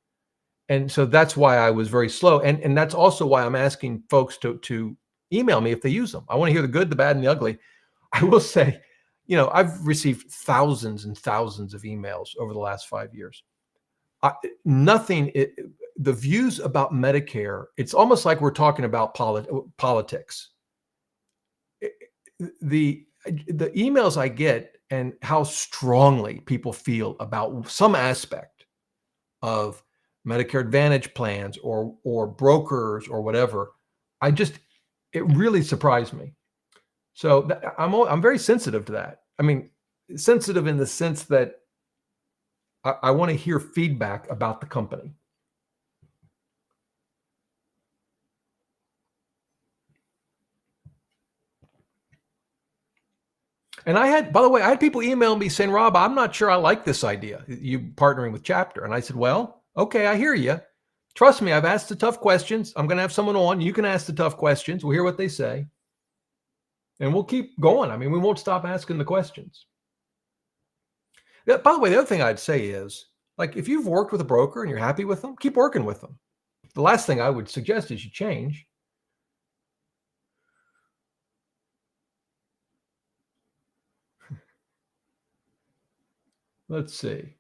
And so that's why I was very slow. And that's also why I'm asking folks to email me if they use them. I want to hear the good, the bad, and the ugly. I will say, I've received thousands and thousands of emails over the last 5 years. The views about Medicare, it's almost like we're talking about politics. The emails I get and how strongly people feel about some aspect of Medicare Advantage plans or brokers or whatever, it really surprised me. So I'm very sensitive to that. I mean, sensitive in the sense that I want to hear feedback about the company. And by the way, I had people email me saying, Rob, I'm not sure I like this idea, you partnering with Chapter. And I said, well, okay, I hear you. Trust me, I've asked the tough questions. I'm going to have someone on. You can ask the tough questions. We'll hear what they say. And we'll keep going. I mean, we won't stop asking the questions. By the way, the other thing I'd say is, like, if you've worked with a broker and you're happy with them, keep working with them. The last thing I would suggest is you change. Let's see.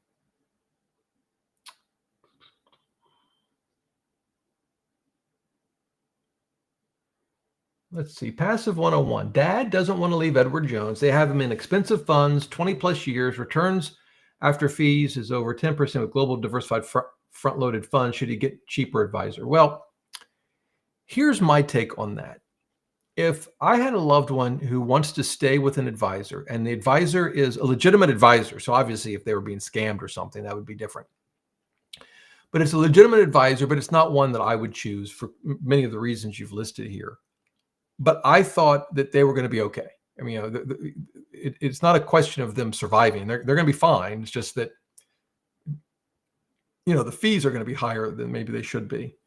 Let's see. Passive 101. Dad doesn't want to leave Edward Jones. They have him in expensive funds, 20 plus years. Returns after fees is over 10% with global diversified front-loaded funds. Should he get cheaper advisor? Well, here's my take on that. If I had a loved one who wants to stay with an advisor and the advisor is a legitimate advisor, so obviously if they were being scammed or something, that would be different. But it's a legitimate advisor, but it's not one that I would choose for many of the reasons you've listed here. But I thought that they were going to be okay. I mean, it's not a question of them surviving. They're going to be fine. It's just that, the fees are going to be higher than maybe they should be.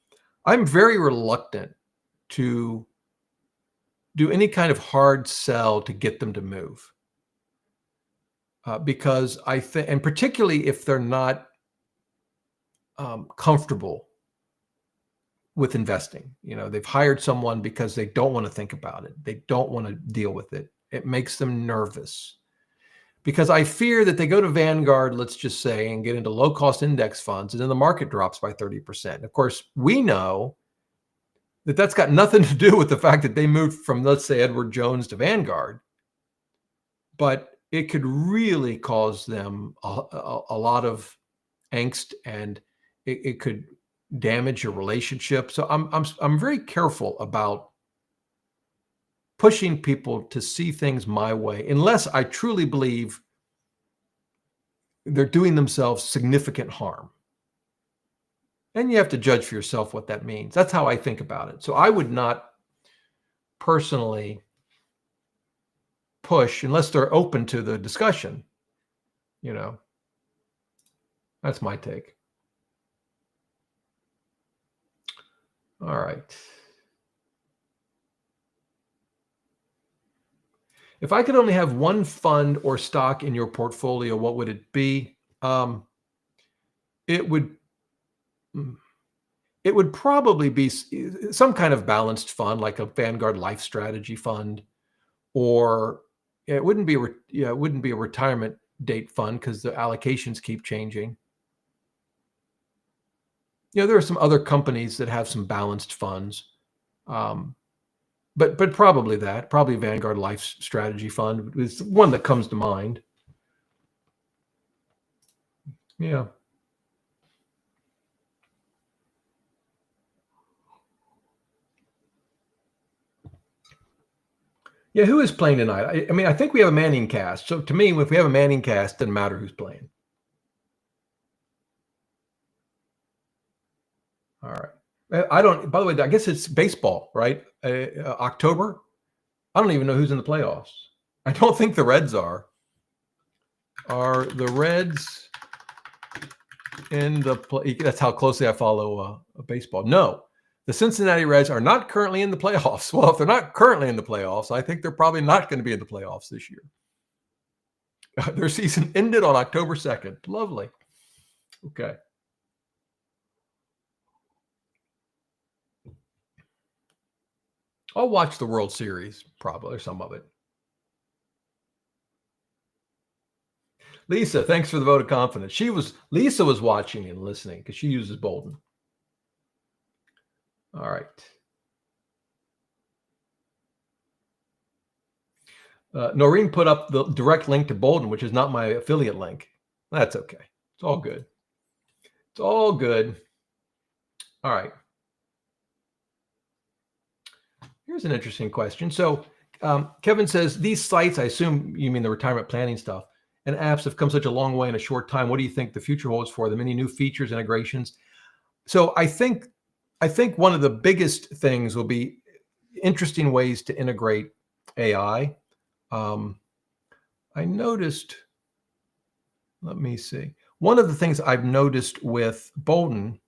I'm very reluctant to do any kind of hard sell to get them to move. Because I think, and particularly if they're not comfortable with investing. They've hired someone because they don't want to think about it. They don't want to deal with it. It makes them nervous because I fear that they go to Vanguard, let's just say, and get into low-cost index funds, and then the market drops by 30%. Of course, we know that's got nothing to do with the fact that they moved from, let's say, Edward Jones to Vanguard, but it could really cause them a lot of angst, and it could damage your relationship. So I'm very careful about pushing people to see things my way, unless I truly believe they're doing themselves significant harm. And you have to judge for yourself what that means. That's how I think about it. So I would not personally push unless they're open to the discussion. You know, that's my take. All right. If I could only have one fund or stock in your portfolio, what would it be? It would probably be some kind of balanced fund, like a Vanguard Lifestrategy fund, or it wouldn't be a retirement date fund because the allocations keep changing. There are some other companies that have some balanced funds, but probably Vanguard Lifestrategy fund is one that comes to mind. Yeah. Yeah, who is playing tonight? I mean, I think we have a Manning cast. So to me, if we have a Manning cast, it doesn't matter who's playing. All right. By the way, I guess it's baseball, right? October. I don't even know who's in the playoffs. I don't think the Reds are. Are the Reds in the play? That's how closely I follow baseball. No, the Cincinnati Reds are not currently in the playoffs. Well, if they're not currently in the playoffs, I think they're probably not going to be in the playoffs this year. Their season ended on October 2nd. Lovely. Okay. I'll watch the World Series, probably, or some of it. Lisa, thanks for the vote of confidence. Lisa was watching and listening because she uses Boldin. All right. Noreen put up the direct link to Boldin, which is not my affiliate link. That's okay. It's all good. It's all good. All right. Here's an interesting question. So Kevin says, these sites, I assume you mean the retirement planning stuff, and apps have come such a long way in a short time. What do you think the future holds for them? Any new features, integrations? So I think one of the biggest things will be interesting ways to integrate AI. I noticed, let me see. One of the things I've noticed with Boldin,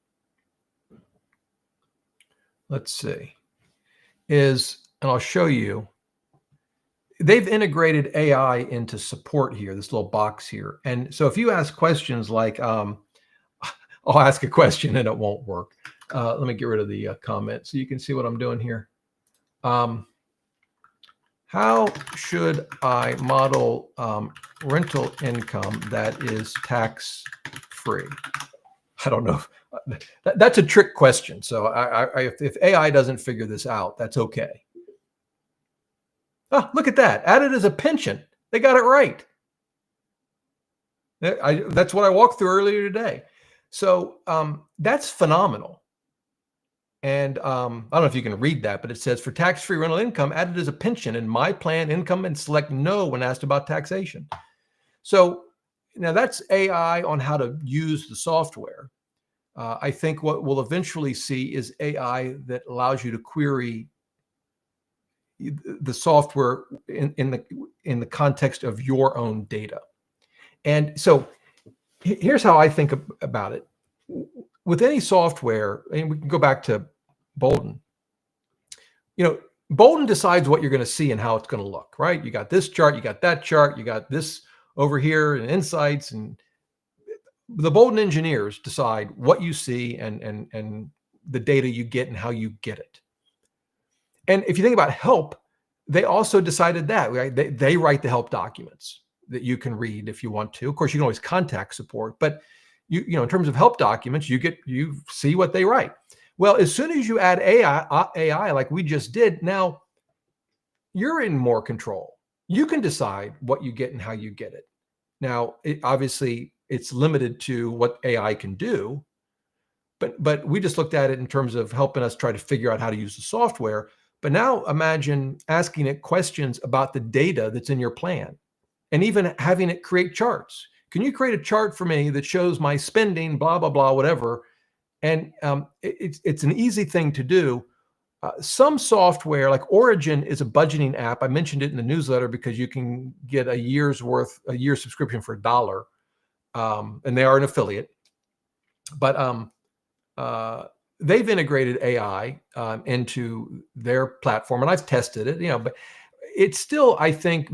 let's see, is, and I'll show you, they've integrated AI into support here, this little box here. And so if you ask questions like, I'll ask a question and it won't work. Let me get rid of the comment so you can see what I'm doing here. How should I model rental income that is tax-free? I don't know. That's a trick question. So if AI doesn't figure this out, that's okay. Oh, look at that. Added as a pension. They got it right. That's what I walked through earlier today. So that's phenomenal. And I don't know if you can read that, but it says for tax-free rental income added as a pension in my plan income and select no when asked about taxation. So now that's AI on how to use the software. I think what we'll eventually see is AI that allows you to query the software in the context of your own data. And so here's how I think about it. With any software, and we can go back to Boldin, Boldin decides what you're going to see and how it's going to look, right? You got this chart, you got that chart, you got this over here and insights, and the Boldin engineers decide what you see and the data you get and how you get it. And if you think about help, they also decided that, right? They write the help documents that you can read if you want to. Of course, you can always contact support, but you know, in terms of help documents, you see what they write. Well, as soon as you add AI like we just did, now you're in more control. You can decide what you get and how you get it. Now, obviously, it's limited to what AI can do, but we just looked at it in terms of helping us try to figure out how to use the software. But now imagine asking it questions about the data that's in your plan and even having it create charts. Can you create a chart for me that shows my spending, blah, blah, blah, whatever? And it's an easy thing to do. Some software like Origin is a budgeting app. I mentioned it in the newsletter because you can get a year's subscription for $1, and they are an affiliate. But they've integrated AI into their platform, and I've tested it. But it's still, I think,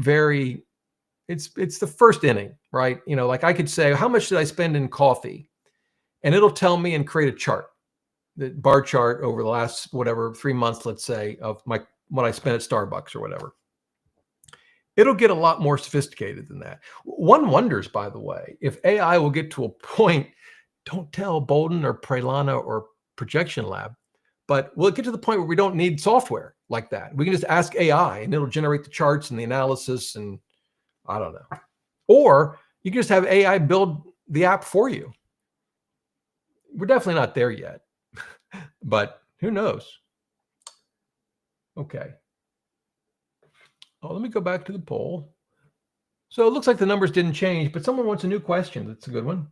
it's the first inning, right? Like I could say, how much did I spend in coffee? And it'll tell me and create a chart, the bar chart over the last, 3 months, let's say, of what I spent at Starbucks or whatever. It'll get a lot more sophisticated than that. One wonders, by the way, if AI will get to a point, don't tell Boldin or Prelana or Projection Lab, but we'll get to the point where we don't need software like that. We can just ask AI and it'll generate the charts and the analysis, and I don't know. Or you can just have AI build the app for you. We're definitely not there yet, but who knows? Okay. Oh, let me go back to the poll. So it looks like the numbers didn't change, but someone wants a new question. That's a good one.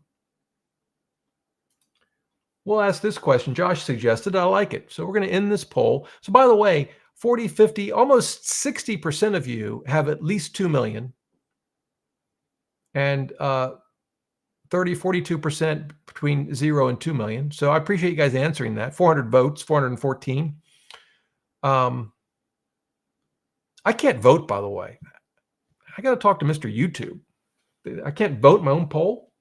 We'll ask this question. Josh suggested, I like it. So we're going to end this poll. So by the way, 40, 50, almost 60% of you have at least 2 million. And 30, 42% between 0 and 2 million. So I appreciate you guys answering that. 400 votes, 414. I can't vote, by the way. I got to talk to Mr. YouTube. I can't vote my own poll.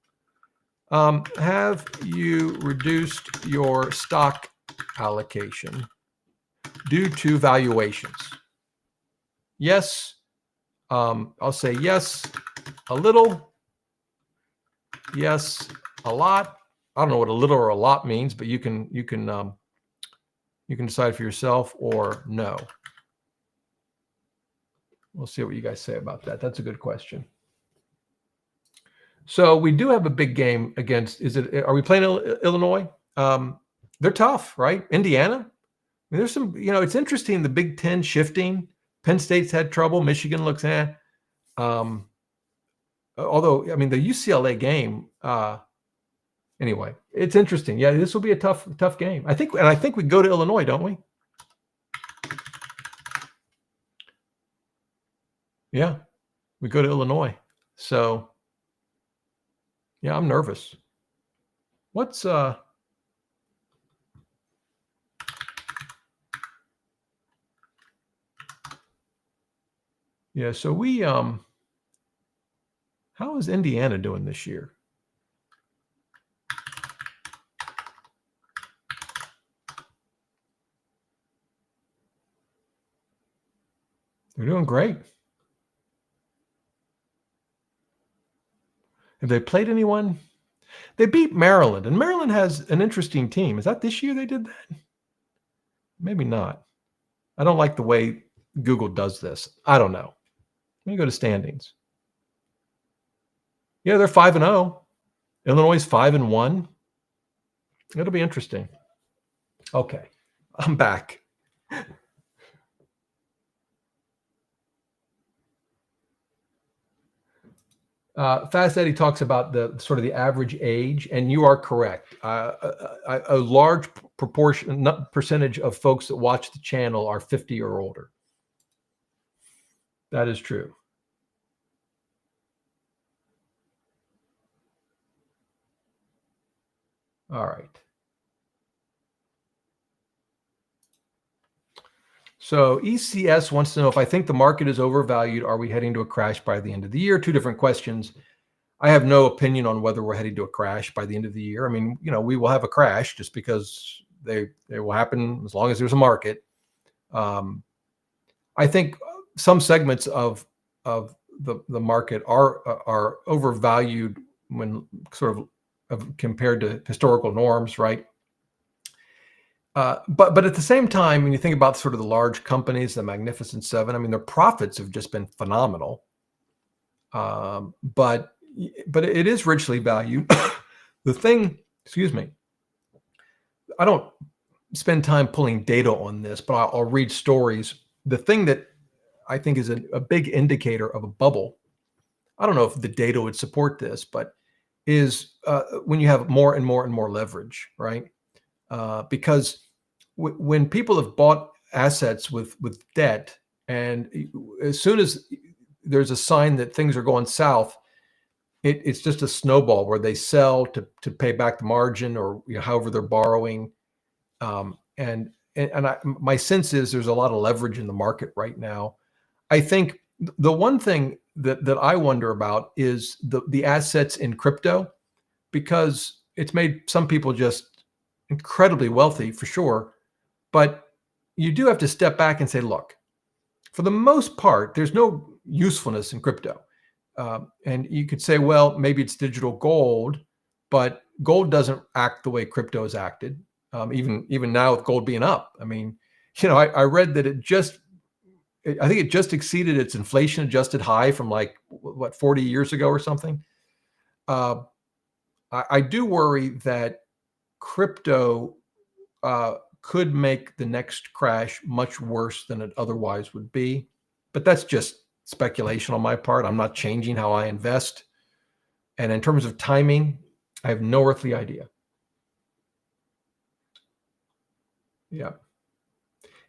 Have you reduced your stock allocation due to valuations? Yes. I'll say yes, a little. Yes, a lot. I don't know what a little or a lot means, but you can decide for yourself, or no. We'll see what you guys say about that. That's a good question. So we do have a big game against. Are we playing Illinois? They're tough, right? Indiana. I mean, there's some. It's interesting. The Big Ten shifting. Penn State's had trouble. Michigan looks although, I mean, the UCLA game, anyway, it's interesting. Yeah, this will be a tough game. I think we go to Illinois, don't we? Yeah, we go to Illinois. So, yeah, I'm nervous. What's yeah, so we how is Indiana doing this year? They're doing great. Have they played anyone? They beat Maryland, and Maryland has an interesting team. Is that this year they did that? Maybe not. I don't like the way Google does this. I don't know. Let me go to standings. Yeah, they're 5-0. Illinois is 5-1. It'll be interesting. Okay, I'm back. Fast Eddie talks about the sort of the average age, and you are correct. A large percentage of folks that watch the channel are 50 or older. That is true. All right. So ECS wants to know if I think the market is overvalued. Are we heading to a crash by the end of the year? Two different questions. I have no opinion on whether we're heading to a crash by the end of the year. I mean, we will have a crash just because they will happen as long as there's a market. I think some segments of the market are overvalued when sort of compared to historical norms, right? But at the same time, when you think about sort of the large companies, the Magnificent Seven, I mean, their profits have just been phenomenal. But it is richly valued. The thing, excuse me, I don't spend time pulling data on this, but I'll read stories. The thing that I think is a big indicator of a bubble, I don't know if the data would support this, but is when you have more and more and more leverage, right? Because when people have bought assets with debt, and as soon as there's a sign that things are going south, it's just a snowball where they sell to pay back the margin, or however they're borrowing. My sense is there's a lot of leverage in the market right now. I think the one thing that I wonder about is the assets in crypto, because it's made some people just incredibly wealthy for sure. But you do have to step back and say, look, for the most part, there's no usefulness in crypto. And you could say, well, maybe it's digital gold, but gold doesn't act the way crypto has acted. Even now with gold being up, I mean, I read that I think it just exceeded its inflation adjusted high from like 40 years ago or something. I do worry that crypto could make the next crash much worse than it otherwise would be. But that's just speculation on my part. I'm not changing how I invest. And in terms of timing, I have no earthly idea. Yeah.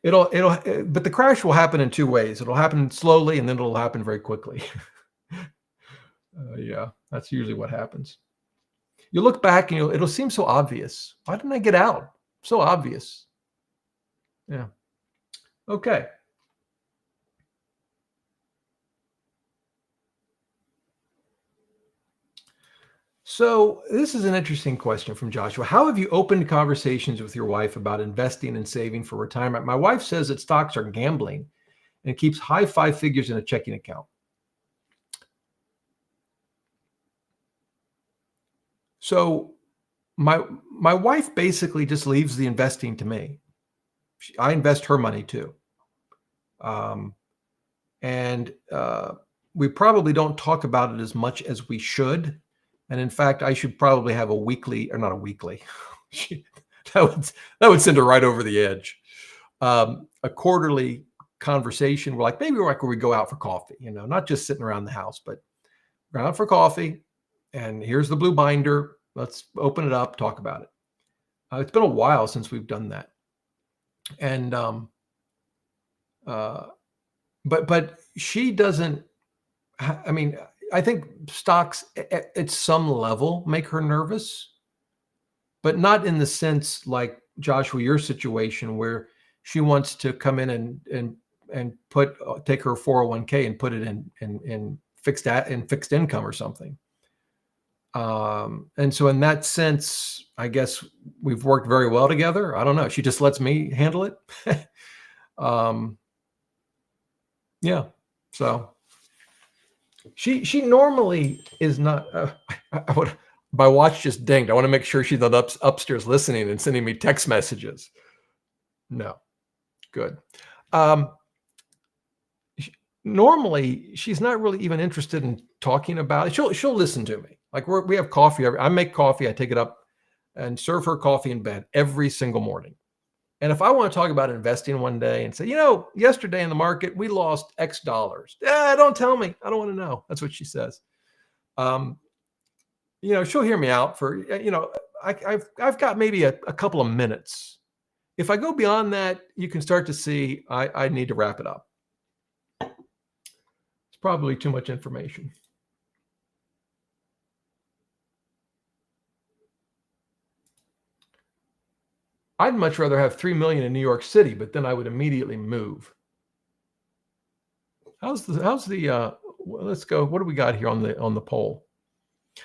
But the crash will happen in two ways. It'll happen slowly, and then it'll happen very quickly. Yeah, that's usually what happens. You look back and it'll seem so obvious. Why didn't I get out? So obvious. Yeah. Okay. So this is an interesting question from Joshua. How have you opened conversations with your wife about investing and saving for retirement? My wife says that stocks are gambling and keeps high five figures in a checking account. So my wife basically just leaves the investing to me. I invest her money too. And we probably don't talk about it as much as we should. And in fact, I should probably have a weekly, or not a weekly. that would send her right over the edge. A quarterly conversation. We're like, maybe where we go out for coffee, not just sitting around the house, but go out for coffee. And here's the blue binder. Let's open it up, talk about it. It's been a while since we've done that. And but she doesn't. I mean, I think stocks at some level make her nervous, but not in the sense like Joshua, your situation, where she wants to come in and take her 401k and put it in fixed income or something. And so in that sense, I guess we've worked very well together. I don't know. She just lets me handle it. Yeah. So she normally is not. My watch just dinged. I want to make sure she's not upstairs listening and sending me text messages. No. Good. Normally, she's not really even interested in talking about it. She'll listen to me. Like we have coffee. I make coffee. I take it up and serve her coffee in bed every single morning. And if I want to talk about investing one day and say, yesterday in the market, we lost X dollars. Don't tell me. I don't want to know. That's what she says. She'll hear me out for, I've got maybe a couple of minutes. If I go beyond that, you can start to see I need to wrap it up. It's probably too much information. I'd much rather have 3 million in New York City, but then I would immediately move. Let's go. What do we got here on the poll?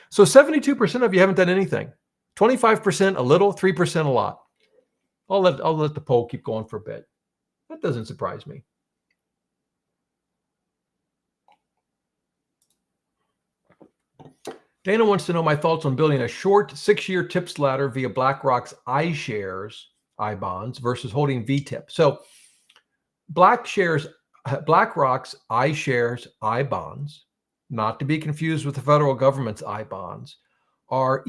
So 72% of you haven't done anything. 25% a little, 3% a lot. I'll let the poll keep going for a bit. That doesn't surprise me. Dana wants to know my thoughts on building a short 6-year tips ladder via BlackRock's iShares I bonds versus holding VTIP. So BlackRock's iShares I bonds, not to be confused with the federal government's I bonds, are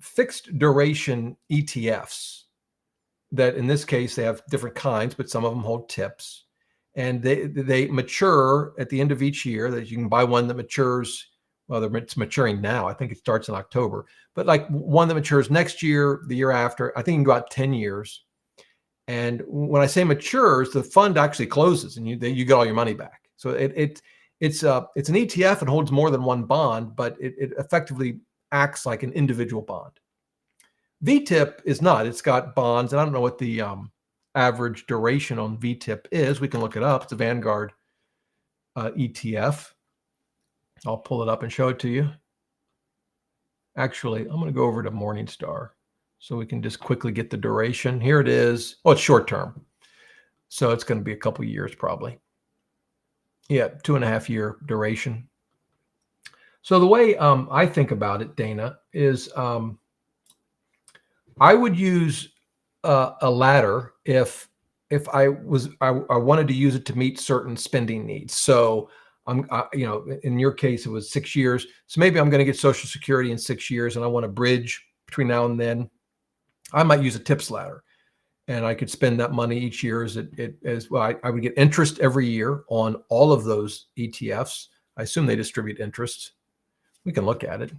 fixed duration ETFs that in this case they have different kinds, but some of them hold tips, and they mature at the end of each year. That you can buy one that matures. Well, it's maturing now. I think it starts in October, but like one that matures next year, the year after. I think you can go out 10 years. And when I say matures, the fund actually closes, and you get all your money back. So it's an ETF and holds more than one bond, but it effectively acts like an individual bond. VTIP is not. It's got bonds, and I don't know what the average duration on VTIP is. We can look it up. It's a Vanguard ETF. I'll pull it up and show it to you. Actually, I'm going to go over to Morningstar so we can just quickly get the duration. Here it is. Oh, it's short term. So it's going to be a couple years probably. Yeah, 2.5 year duration. So the way I think about it, Dana, is I would use a ladder if I wanted to use it to meet certain spending needs. So in your case, it was 6 years. So maybe I'm going to get Social Security in 6 years, and I want to bridge between now and then. I might use a tips ladder, and I could spend that money each year as well. I would get interest every year on all of those ETFs. I assume they distribute interest. We can look at it.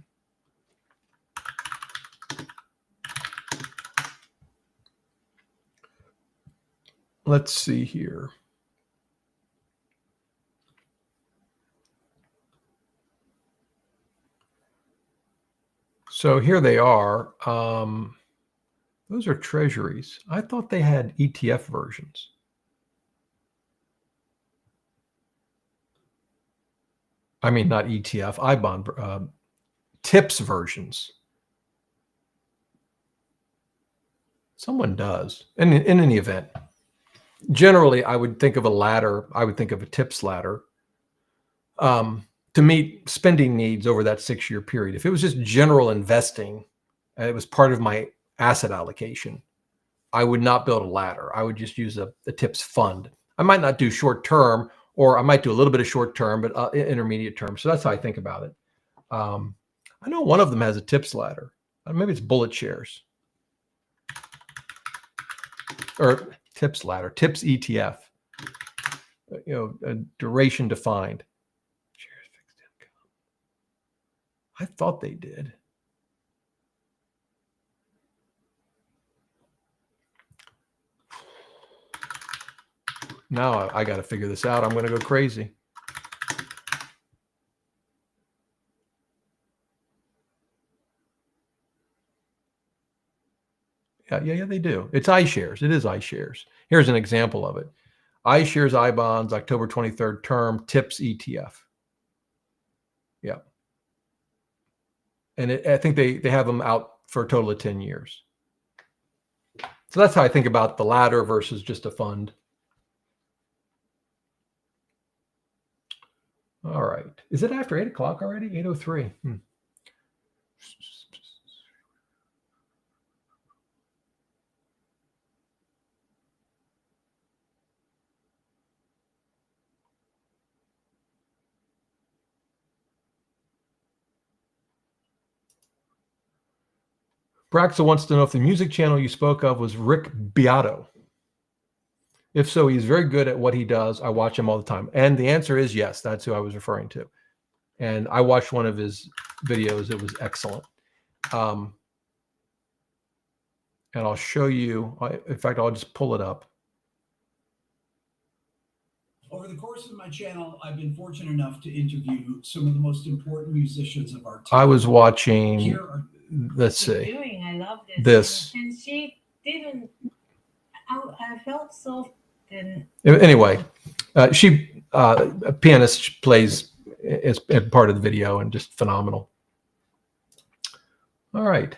Let's see here. So here they are. Those are treasuries. I thought they had ETF versions. I mean, not ETF, iBond, TIPS versions. Someone does. And in any event, generally, I would think of a ladder. I would think of a TIPS ladder to meet spending needs over that 6 year period. If it was just general investing, and it was part of my asset allocation, I would not build a ladder. I would just use a TIPS fund. I might not do short term, or I might do a little bit of short term, but intermediate term. So that's how I think about it. I know one of them has a TIPS ladder. Maybe it's Bullet Shares or TIPS ladder, TIPS ETF. A duration defined. Shares fixed income. I thought they did. Now I got to figure this out. I'm going to go crazy. Yeah, they do. It's iShares. It is iShares. Here's an example of it. iShares iBonds, October 23rd term, TIPS ETF. Yeah. And I think they have them out for a total of 10 years. So that's how I think about the ladder versus just a fund. All right. Is it after 8 o'clock already? 8:03. Braxa wants to know if the music channel you spoke of was Rick Beato. If so, he's very good at what he does. I watch him all the time. And the answer is yes, that's who I was referring to. And I watched one of his videos. It was excellent. And I'll show you. In fact, I'll just pull it up. Over the course of my channel, I've been fortunate enough to interview some of the most important musicians of our time. I was watching, let's see. I love this. And she didn't, I felt so. Anyway, a pianist, plays as part of the video, and just phenomenal. All right.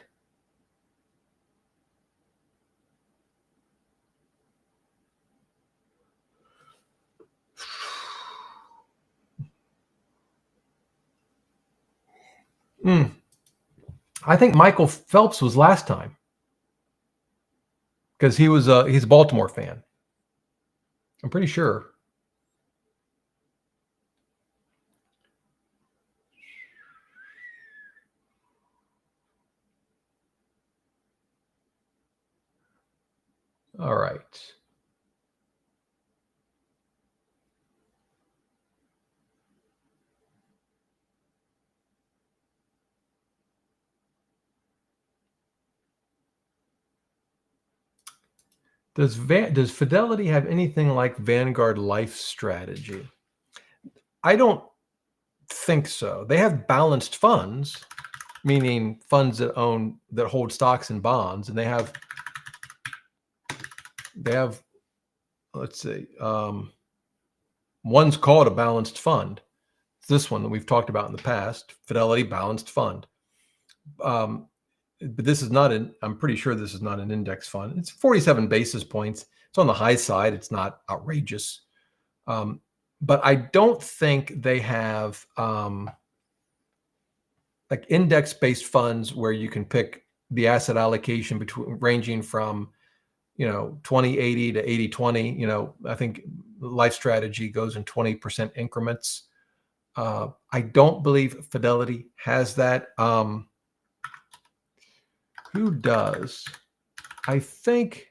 I think Michael Phelps was last time. because he's a Baltimore fan. I'm pretty sure. All right. Does Fidelity have anything like Vanguard Lifestrategy? I don't think so. They have balanced funds, meaning funds that hold stocks and bonds, and they have let's see, one's called a balanced fund. It's this one that we've talked about in the past, Fidelity Balanced Fund. But this is not I'm pretty sure this is not an index fund. It's 47 basis points. It's on the high side. It's not outrageous. But I don't think they have like index-based funds where you can pick the asset allocation ranging from 20/80 to 80/20. I think Lifestrategy goes in 20% increments. I don't believe Fidelity has that. Who does? I think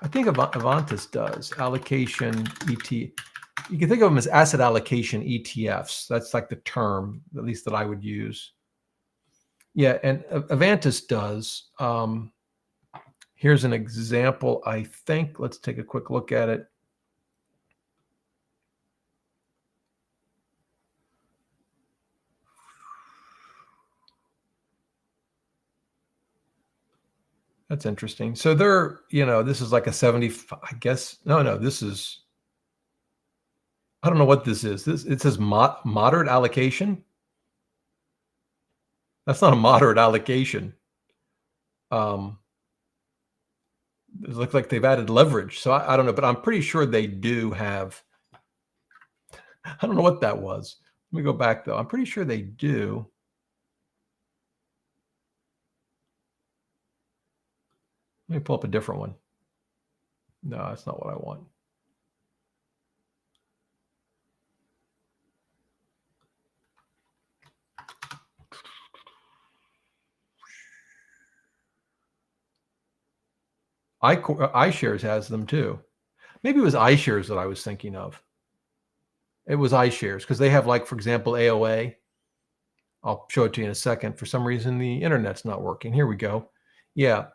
Avantis does allocation ET. You can think of them as asset allocation ETFs. That's like the term, at least that I would use. Yeah, and Avantis does. Here's an example, I think. Let's take a quick look at it. That's interesting. So they're, this is like a 70, I guess. No, this is, I don't know what this is. It says moderate allocation. That's not a moderate allocation. It looks like they've added leverage. So I don't know, but I'm pretty sure they do have, I don't know what that was. Let me go back though. I'm pretty sure they do. Let me pull up a different one. No, that's not what I want. iShares has them too. Maybe it was iShares that I was thinking of. It was iShares because they have, like, for example, AOA. I'll show it to you in a second. For some reason, the internet's not working. Here we go. Yeah.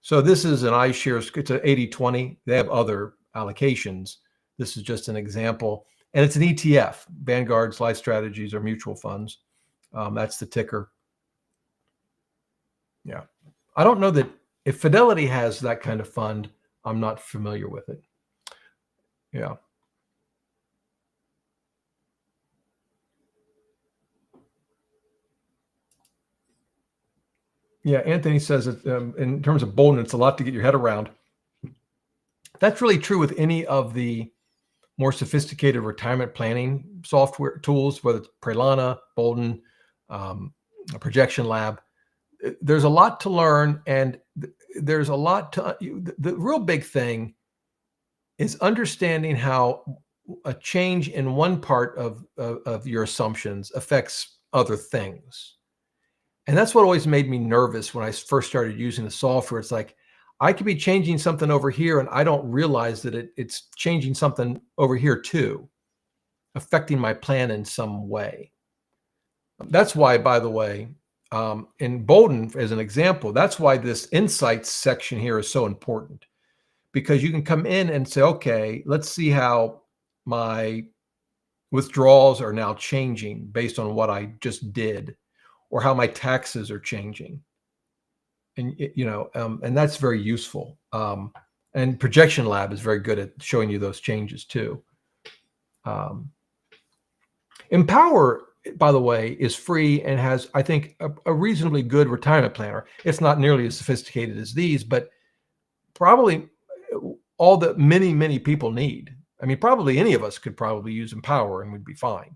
So this is an iShares. It's an 80/20. They have other allocations. This is just an example. And it's an ETF. Vanguard's Life Strategies or mutual funds. That's the ticker. Yeah. I don't know that if Fidelity has that kind of fund, I'm not familiar with it. Yeah. Yeah, Anthony says that in terms of Boldin, it's a lot to get your head around. That's really true with any of the more sophisticated retirement planning software tools, whether it's Prelana, Boldin, Projection Lab. There's a lot to learn, and there's a lot to. The real big thing is understanding how a change in one part of your assumptions affects other things. And that's what always made me nervous when I first started using the software. It's like, I could be changing something over here and I don't realize that it's changing something over here too, affecting my plan in some way. That's why, by the way, in Boldin, as an example, that's why this insights section here is so important, because you can come in and say, okay, let's see how my withdrawals are now changing based on what I just did, or how my taxes are changing. And, and that's very useful. And Projection Lab is very good at showing you those changes too. Empower, by the way, is free and has, I think, a reasonably good retirement planner. It's not nearly as sophisticated as these, but probably all that many, many people need. I mean, probably any of us could probably use Empower and we'd be fine.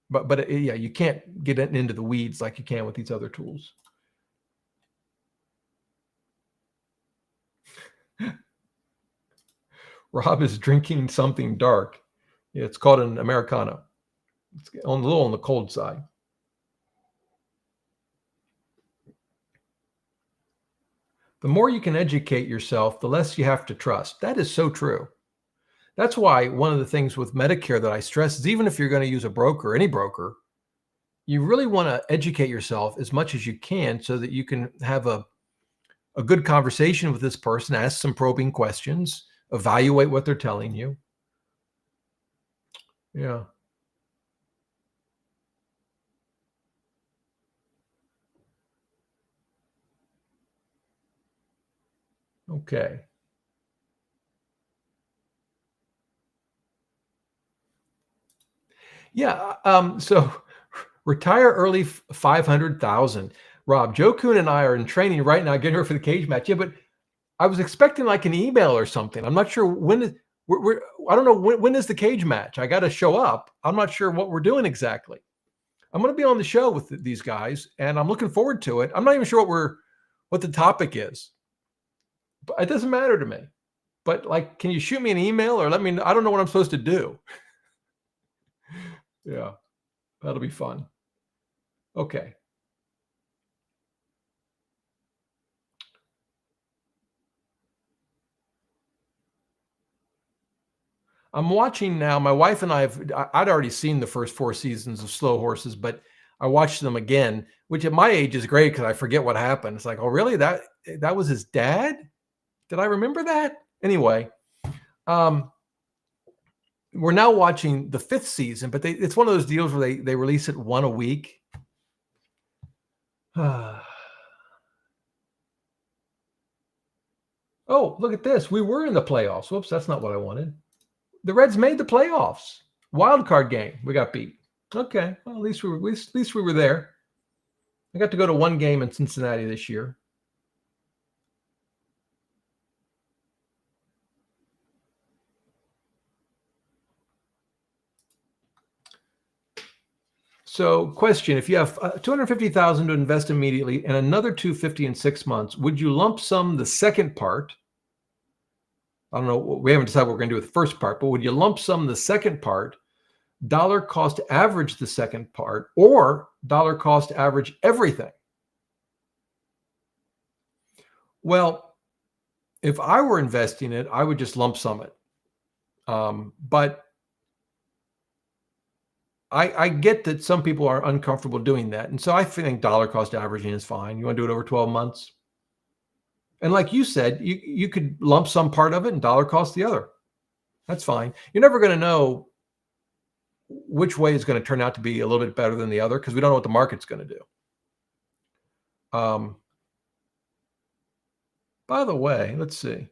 But yeah, you can't get into the weeds like you can with these other tools. Rob is drinking something dark. Yeah, it's called an Americano. It's a little on the cold side. The more you can educate yourself, the less you have to trust. That is so true. That's why one of the things with Medicare that I stress is even if you're going to use a broker, any broker, you really want to educate yourself as much as you can so that you can have a good conversation with this person, ask some probing questions, evaluate what they're telling you. Yeah. Okay. Yeah. So retire early, 500,000. Rob, Joe Kuhn and I are in training right now, getting ready for the cage match. Yeah, but I was expecting like an email or something. I'm not sure when is I don't know when is the cage match. I got to show up. I'm not sure what we're doing exactly. I'm going to be on the show with these guys, and I'm looking forward to it. I'm not even sure what the topic is, but it doesn't matter to me. But like, can you shoot me an email or let me know? I don't know what I'm supposed to do. Yeah, that'll be fun. Okay. I'm watching now. My wife and I'd already seen the first 4 seasons of Slow Horses, but I watched them again, which at my age is great because I forget what happened. It's like, oh, really? That was his dad? Did I remember that? Anyway, we're now watching the 5th season, but it's one of those deals where they release it one a week. Oh, look at this. We were in the playoffs. Whoops, that's not what I wanted. The Reds made the playoffs. Wild card game. We got beat. Okay. Well, at least we were there. I got to go to one game in Cincinnati this year. So, question: if you have $250,000 to invest immediately and another $250,000 in 6 months, would you lump sum the second part? I don't know. We haven't decided what we're going to do with the first part, but would you lump sum the second part, dollar cost average the second part, or dollar cost average everything? Well, if I were investing it, I would just lump sum it. But I get that some people are uncomfortable doing that. And so I think dollar cost averaging is fine. You want to do it over 12 months? And like you said, you could lump some part of it and dollar cost the other. That's fine. You're never going to know which way is going to turn out to be a little bit better than the other because we don't know what the market's going to do. By the way, let's see.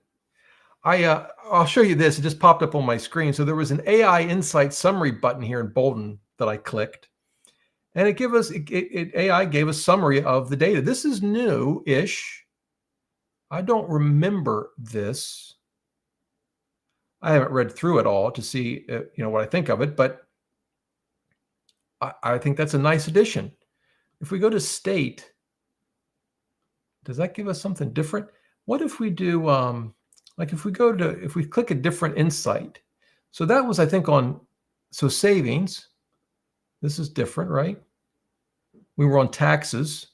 I'll show you this. It just popped up on my screen. So there was an AI Insight summary button here in Boldin that I clicked, and AI gave a summary of the data. This is new-ish. I don't remember this. I haven't read through it all to see what I think of it, but I think that's a nice addition. If we go to state, does that give us something different? What if we do like if we click a different insight? So that was, I think, so savings. This is different, right? We were on taxes.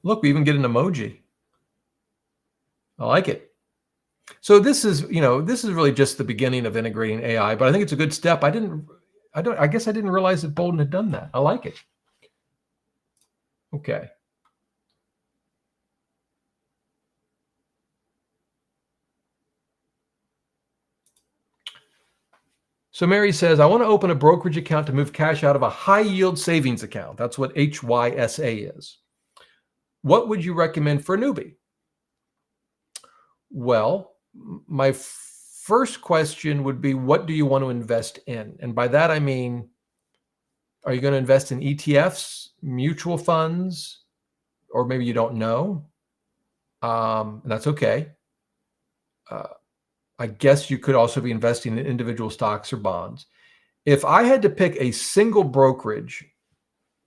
Look, we even get an emoji. I like it. So this is really just the beginning of integrating AI, but I think it's a good step. I guess I didn't realize that Boldin had done that. I like it. Okay. So Mary says, I want to open a brokerage account to move cash out of a high yield savings account. That's what HYSA is. What would you recommend for a newbie? Well, my first question would be, what do you want to invest in? And by that, I mean, are you going to invest in ETFs, mutual funds, or maybe you don't know? And that's okay. I guess you could also be investing in individual stocks or bonds. If I had to pick a single brokerage,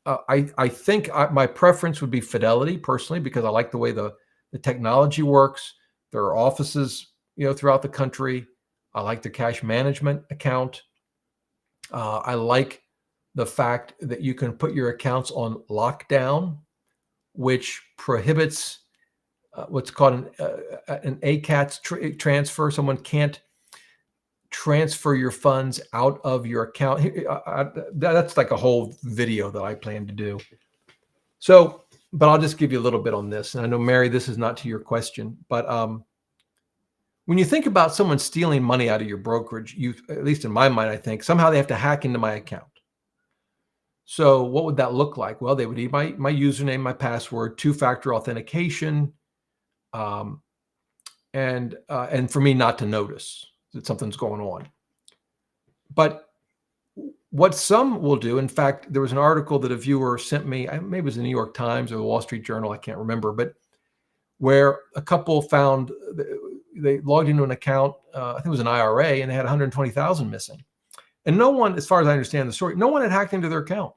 I think my preference would be Fidelity personally, because I like the way the The technology works. There are offices, throughout the country. I like the cash management account. I like the fact that you can put your accounts on lockdown, which prohibits what's called an ACATS transfer. Someone can't transfer your funds out of your account. That's like a whole video that I plan to do. So, but I'll just give you a little bit on this. And I know, Mary, this is not to your question, but when you think about someone stealing money out of your brokerage, at least in my mind, I think somehow they have to hack into my account. So what would that look like? Well, they would need my username, my password, two-factor authentication, and for me not to notice that something's going on. But what some will do, in fact, there was an article that a viewer sent me, maybe it was the New York Times or the Wall Street Journal, I can't remember, but where a couple found, they logged into an account, I think it was an IRA, and they had 120,000 missing. And no one, as far as I understand the story, no one had hacked into their account.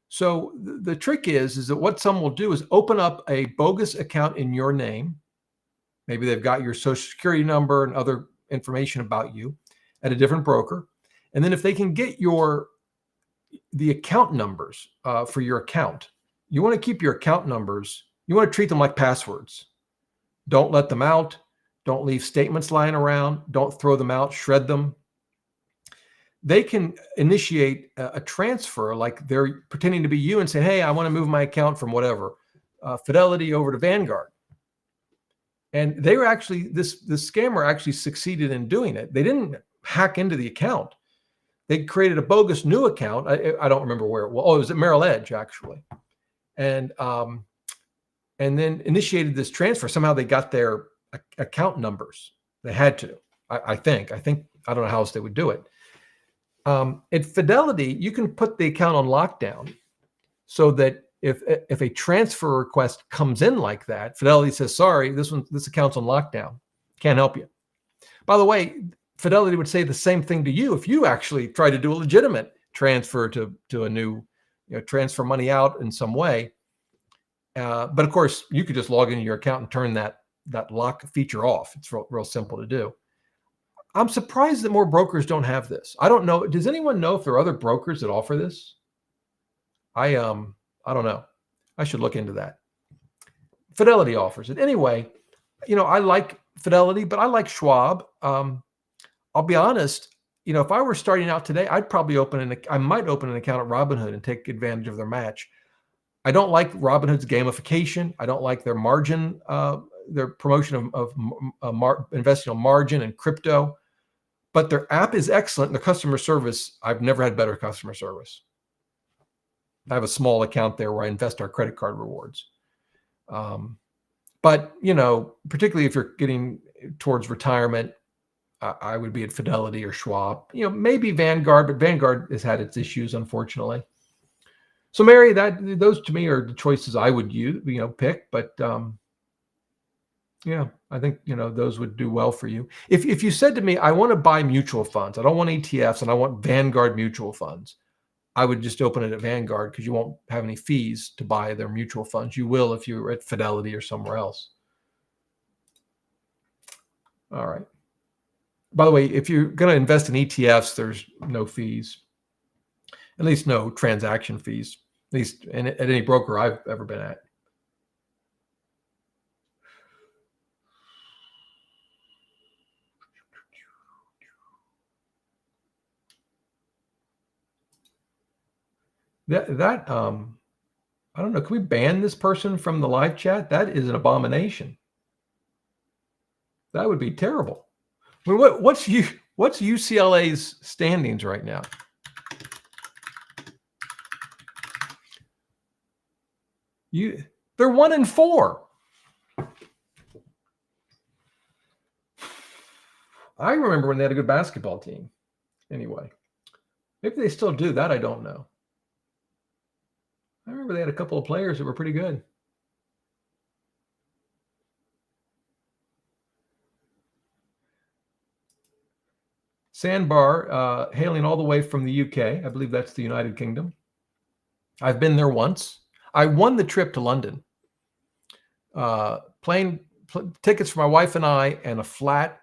So the trick is that what some will do is open up a bogus account in your name. Maybe they've got your social security number and other information about you at a different broker. And then if they can get the account numbers for your account, you want to keep your account numbers, you want to treat them like passwords. Don't let them out. Don't leave statements lying around. Don't throw them out, shred them. They can initiate a transfer, like they're pretending to be you and say, hey, I want to move my account from whatever, Fidelity over to Vanguard. And they were actually, this scammer actually succeeded in doing it. They didn't hack into the account. They created a bogus new account. I don't remember where it was. Oh, it was at Merrill Edge, actually. And then initiated this transfer. Somehow they got their account numbers. They had to, I think, I don't know how else they would do it. At Fidelity, you can put the account on lockdown so that if a transfer request comes in like that, Fidelity says, sorry, this account's on lockdown. Can't help you. By the way, Fidelity would say the same thing to you if you actually try to do a legitimate transfer to a new, transfer money out in some way. But of course, you could just log into your account and turn that lock feature off. It's real simple to do. I'm surprised that more brokers don't have this. I don't know. Does anyone know if there are other brokers that offer this? I don't know. I should look into that. Fidelity offers it. Anyway, I like Fidelity, but I like Schwab. I'll be honest, if I were starting out today, I'd probably I might open an account at Robinhood and take advantage of their match. I don't like Robinhood's gamification. I don't like their margin, their promotion of investing on margin and crypto. But their app is excellent. The customer service, I've never had better customer service. I have a small account there where I invest our credit card rewards. But, particularly if you're getting towards retirement, I would be at Fidelity or Schwab. Maybe Vanguard, but Vanguard has had its issues, unfortunately. So, Mary, those to me are the choices I would pick. But yeah, I think those would do well for you. If you said to me, I want to buy mutual funds, I don't want ETFs, and I want Vanguard mutual funds, I would just open it at Vanguard because you won't have any fees to buy their mutual funds. You will if you're at Fidelity or somewhere else. All right. By the way, if you're going to invest in ETFs, there's no fees, at least no transaction fees, at least at any broker I've ever been at. I don't know. Can we ban this person from the live chat? That is an abomination. That would be terrible. I mean, what's UCLA's standings right now? They're 1-4. I remember when they had a good basketball team. Anyway, maybe they still do. That I don't know. I remember they had a couple of players that were pretty good. Sandbar, hailing all the way from the UK. I believe that's the United Kingdom. I've been there once. I won the trip to London. plane tickets for my wife and I, and a flat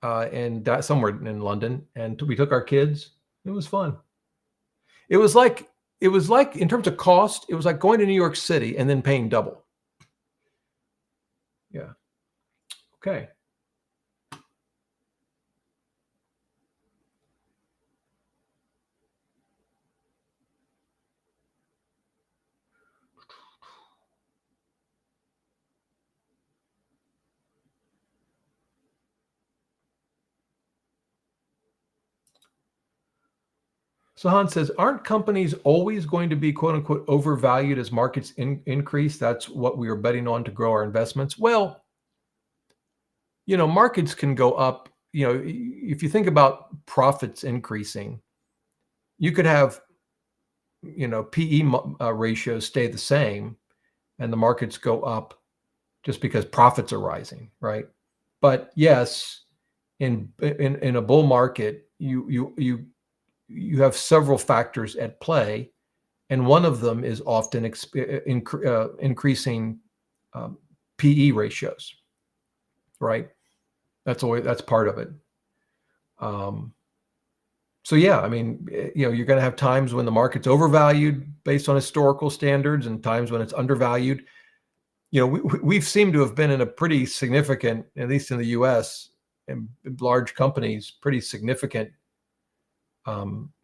somewhere in London, and we took our kids. It was fun. It was like in terms of cost, it was like going to New York City and then paying double. Yeah. Okay. So Hans says, aren't companies always going to be quote unquote overvalued as markets increase? That's what we are betting on to grow our investments. Well, markets can go up. If you think about profits increasing, you could have, PE ratios stay the same and the markets go up just because profits are rising, right? But yes, in a bull market, you have several factors at play, and one of them is often increasing PE ratios, right? That's part of it. So yeah, I mean, you're going to have times when the market's overvalued based on historical standards, and times when it's undervalued. We've seemed to have been in a pretty significant, at least in the U.S. and large companies, pretty significant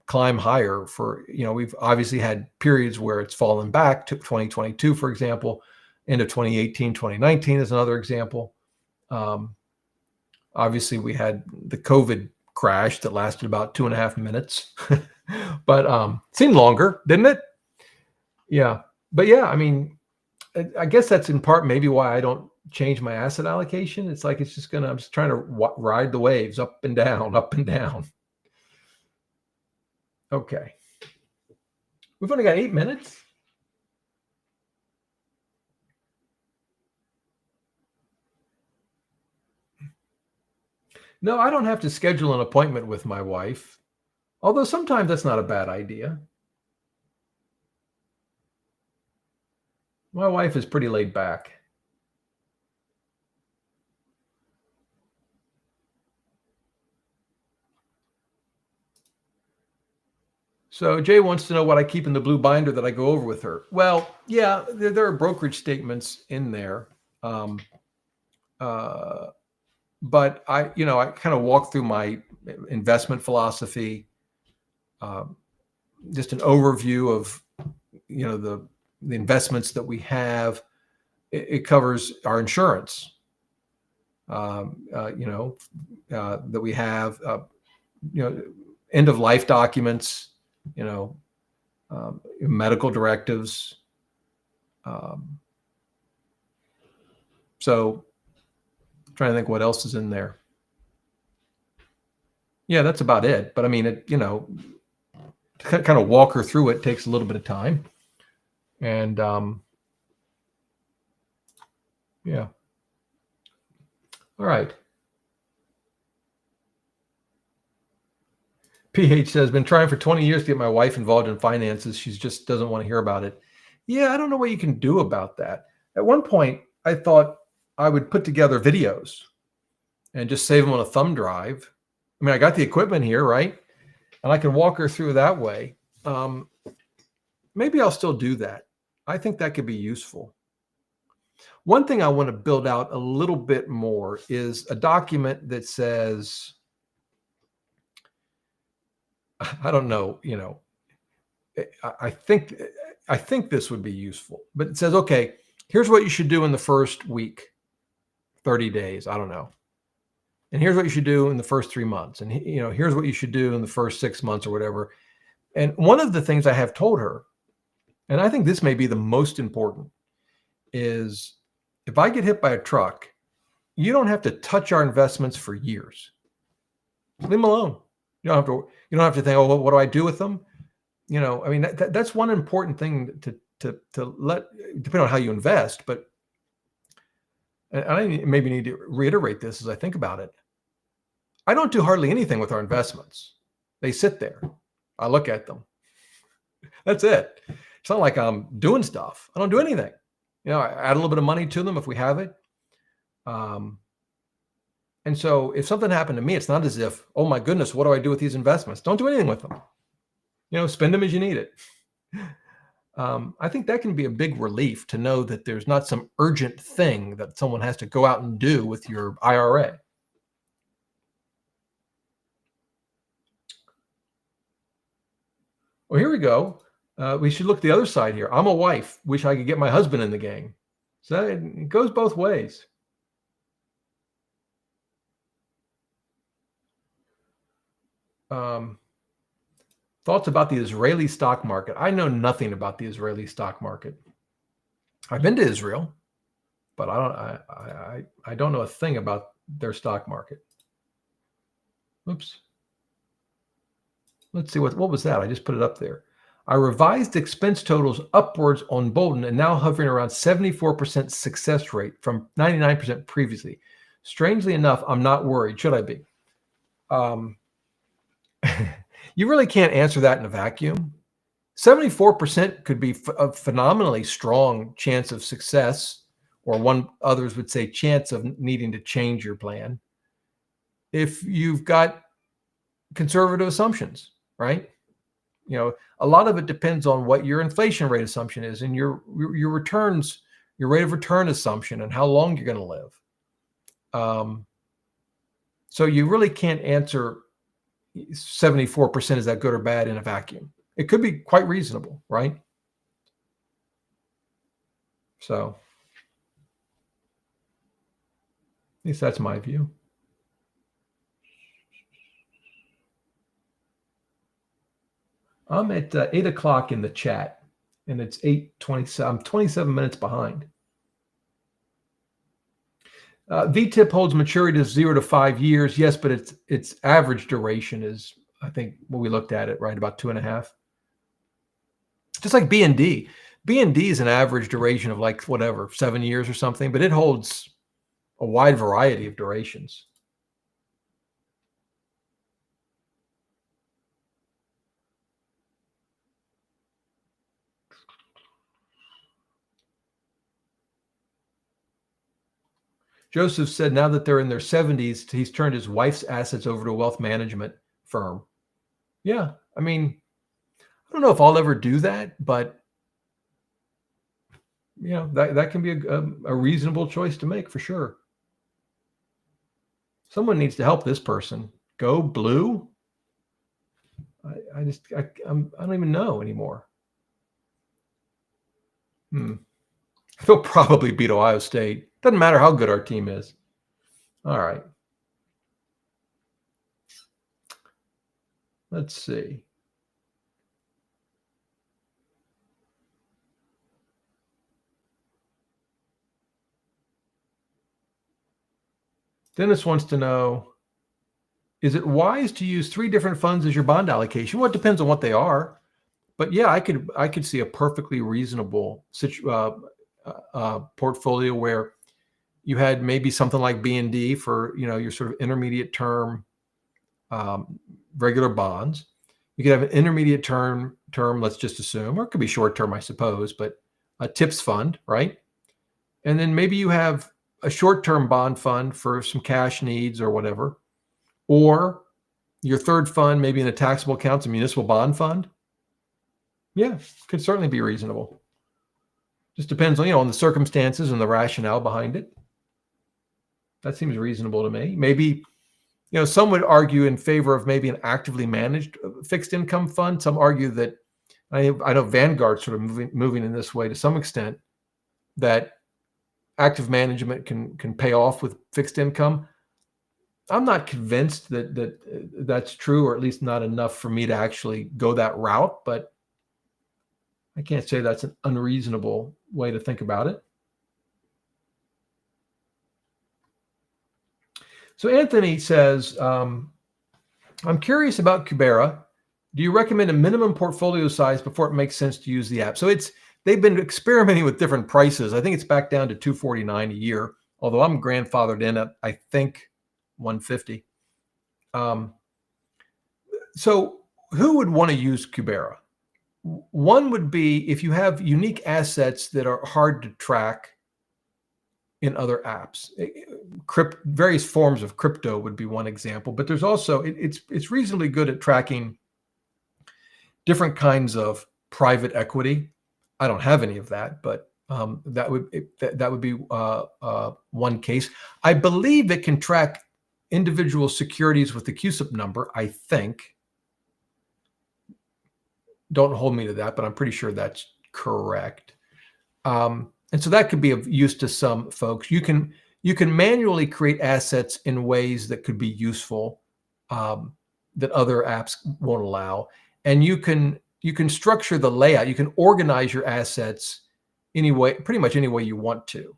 climb higher for, we've obviously had periods where it's fallen back to 2022, for example, into 2018, 2019 is another example. Obviously we had the COVID crash that lasted about 2.5 minutes, but seemed longer, didn't it? Yeah. But yeah, I mean, I guess that's in part maybe why I don't change my asset allocation. It's like, I'm just trying to ride the waves up and down, up and down. Okay. We've only got 8 minutes. No, I don't have to schedule an appointment with my wife, although sometimes that's not a bad idea. My wife is pretty laid back. So Jay wants to know what I keep in the blue binder that I go over with her. Well, yeah, there are brokerage statements in there. But I kind of walk through my investment philosophy, just an overview of, the investments that we have. It covers our insurance, that we have, end of life documents, medical directives. So trying to think what else is in there. Yeah, that's about it. But I mean, to kind of walk her through it takes a little bit of time. And yeah. All right. PH says, been trying for 20 years to get my wife involved in finances. She just doesn't want to hear about it. Yeah, I don't know what you can do about that. At one point, I thought I would put together videos and just save them on a thumb drive. I mean, I got the equipment here, right? And I can walk her through that way. Maybe I'll still do that. I think that could be useful. One thing I want to build out a little bit more is a document that says, I don't know, I think this would be useful, but it says, okay, here's what you should do in the first week, 30 days, I don't know. And here's what you should do in the first 3 months. And, here's what you should do in the first 6 months or whatever. And one of the things I have told her, and I think this may be the most important, is if I get hit by a truck, you don't have to touch our investments for years. Leave them alone. You don't have to think, oh, what do I do with them? I mean, that's one important thing to let, depending on how you invest, but I maybe need to reiterate this as I think about it. I don't do hardly anything with our investments. They sit there. I look at them. That's it. It's not like I'm doing stuff. I don't do anything. add a little bit of money to them if we have it. And so if something happened to me, it's not as if, oh my goodness, what do I do with these investments? Don't do anything with them. Spend them as you need it. I think that can be a big relief to know that there's not some urgent thing that someone has to go out and do with your IRA. Well, here we go. We should look the other side here. I'm a wife. Wish I could get my husband in the game. So it goes both ways. Thoughts about the Israeli stock market. I know nothing about the Israeli stock market. I've been to Israel, but I don't know a thing about their stock market. Oops. Let's see, what was that? I just put it up there. I revised expense totals upwards on Boldin and now hovering around 74% success rate from 99% previously. Strangely enough, I'm not worried. Should I be? You really can't answer that in a vacuum. 74% could be a phenomenally strong chance of success, or others would say chance of needing to change your plan, if you've got conservative assumptions, right? A lot of it depends on what your inflation rate assumption is and your returns, your rate of return assumption, and how long you're going to live. So you really can't answer 74% is that good or bad in a vacuum. It could be quite reasonable, right? So at least that's my view. I'm at 8 o'clock in the chat, and it's 8:27. I'm 27 minutes behind. VTIP holds maturity to 0 to 5 years. Yes, but its average duration is, I think, when we looked at it, right, about 2.5. Just like BND. BND is an average duration of like, whatever, 7 years or something, but it holds a wide variety of durations. Joseph said now that they're in their 70s, he's turned his wife's assets over to a wealth management firm. Yeah, I mean, I don't know if I'll ever do that, but that can be a reasonable choice to make for sure. Someone needs to help this person. Go blue? I don't even know anymore. They'll probably beat Ohio State. Doesn't matter how good our team is. All right. Let's see. Dennis wants to know, is it wise to use 3 different funds as your bond allocation? Well, it depends on what they are. But yeah, I could see a perfectly reasonable portfolio where you had maybe something like BND for your sort of intermediate term regular bonds. You could have an intermediate term, let's just assume, or it could be short term, I suppose, but a TIPS fund, right? And then maybe you have a short term bond fund for some cash needs or whatever, or your third fund, maybe in a taxable account, a municipal bond fund. Yeah, could certainly be reasonable. Just depends on, on the circumstances and the rationale behind it. That seems reasonable to me. Maybe, some would argue in favor of maybe an actively managed fixed income fund. Some argue that, I know Vanguard sort of moving in this way to some extent, that active management can pay off with fixed income. I'm not convinced that that's true, or at least not enough for me to actually go that route, but I can't say that's an unreasonable way to think about it. So Anthony says, I'm curious about Kubera. Do you recommend a minimum portfolio size before it makes sense to use the app? So they've been experimenting with different prices. I think it's back down to $249 a year, although I'm grandfathered in at, I think, $150. So who would want to use Kubera? One would be if you have unique assets that are hard to track in other apps. Various forms of crypto would be one example, but there's also, it's reasonably good at tracking different kinds of private equity. I don't have any of that, but that would be one case. I believe it can track individual securities with the CUSIP number, I think. Don't hold me to that, but I'm pretty sure that's correct. And so that could be of use to some folks. You can manually create assets in ways that could be useful that other apps won't allow. And you can structure the layout. You can organize your assets pretty much any way you want to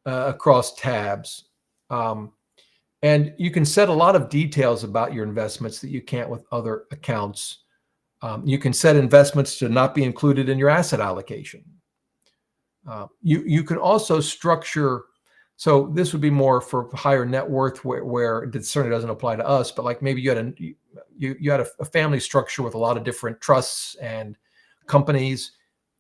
across tabs. And you can set a lot of details about your investments that you can't with other accounts. You can set investments to not be included in your asset allocation. You can also structure, so this would be more for higher net worth where it certainly doesn't apply to us, but like maybe you had a family structure with a lot of different trusts and companies.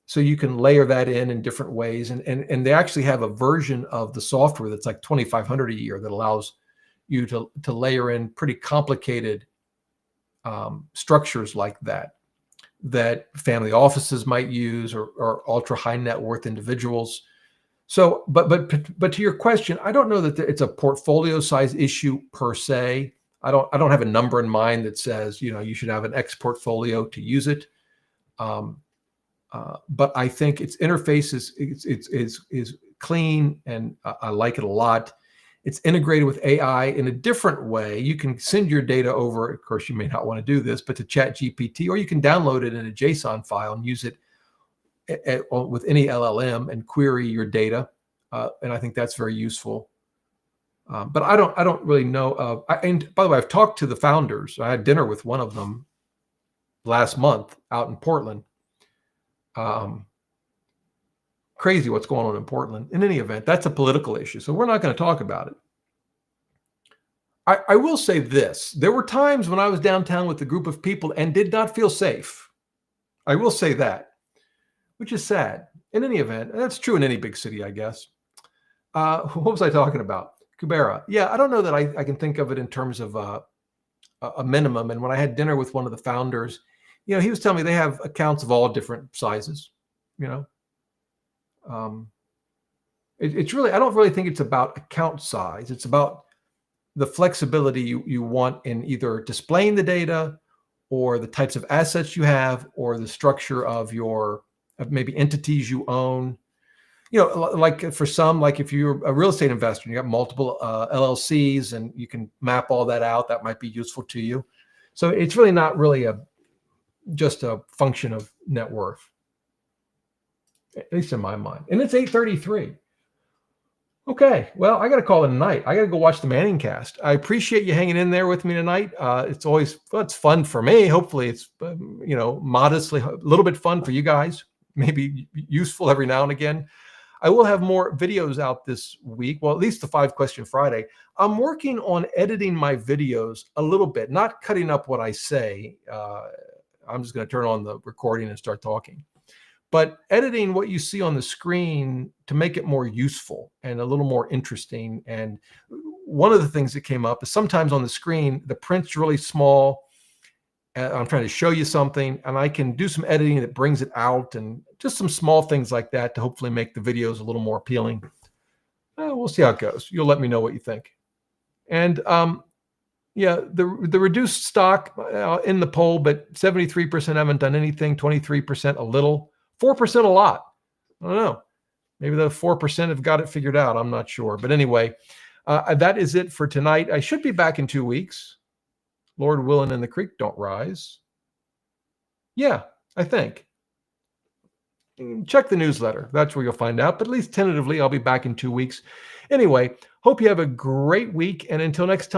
So you can layer that in different ways. And they actually have a version of the software that's like $2,500 a year that allows you to layer in pretty complicated structures like that family offices might use or ultra high net worth individuals. So, but to your question, I don't know that it's a portfolio size issue per se. I don't have a number in mind that says, you should have an X portfolio to use it. But I think its interface is clean, and I like it a lot. It's integrated with AI in a different way. You can send your data over. Of course, you may not want to do this, but to ChatGPT, or you can download it in a JSON file and use it with any LLM and query your data. And I think that's very useful. But I don't really know. And by the way, I've talked to the founders. I had dinner with one of them last month out in Portland. Crazy what's going on in Portland. In any event, that's a political issue, so we're not going to talk about it. I will say this. There were times when I was downtown with a group of people and did not feel safe. I will say that, which is sad. In any event, that's true in any big city, I guess. What was I talking about? Kubera. Yeah, I don't know that I can think of it in terms of a minimum. And when I had dinner with one of the founders, he was telling me they have accounts of all different sizes, it's really, I don't really think it's about account size. It's about the flexibility you want in either displaying the data or the types of assets you have or the structure of maybe entities you own. Like for some, like if you're a real estate investor, you got multiple LLCs and you can map all that out, that might be useful to you. So it's really not really just a function of net worth, at least in my mind. And it's 8:33. Okay, well, I got to call it a night. I got to go watch the Manning cast. I appreciate you hanging in there with me tonight. It's fun for me. Hopefully it's, modestly a little bit fun for you guys, maybe useful every now and again. I will have more videos out this week. Well, at least the 5-question Friday. I'm working on editing my videos a little bit, not cutting up what I say. I'm just going to turn on the recording and start talking. But editing what you see on the screen to make it more useful and a little more interesting. And one of the things that came up is sometimes on the screen, the print's really small. I'm trying to show you something, and I can do some editing that brings it out and just some small things like that to hopefully make the videos a little more appealing. We'll see how it goes. You'll let me know what you think. And yeah, the reduced stock in the poll, but 73% haven't done anything, 23% a little. 4% a lot. I don't know. Maybe the 4% have got it figured out. I'm not sure. But anyway, that is it for tonight. I should be back in 2 weeks. Lord willing and the creek don't rise. Yeah, I think. Check the newsletter. That's where you'll find out. But at least tentatively, I'll be back in 2 weeks. Anyway, hope you have a great week. And until next time.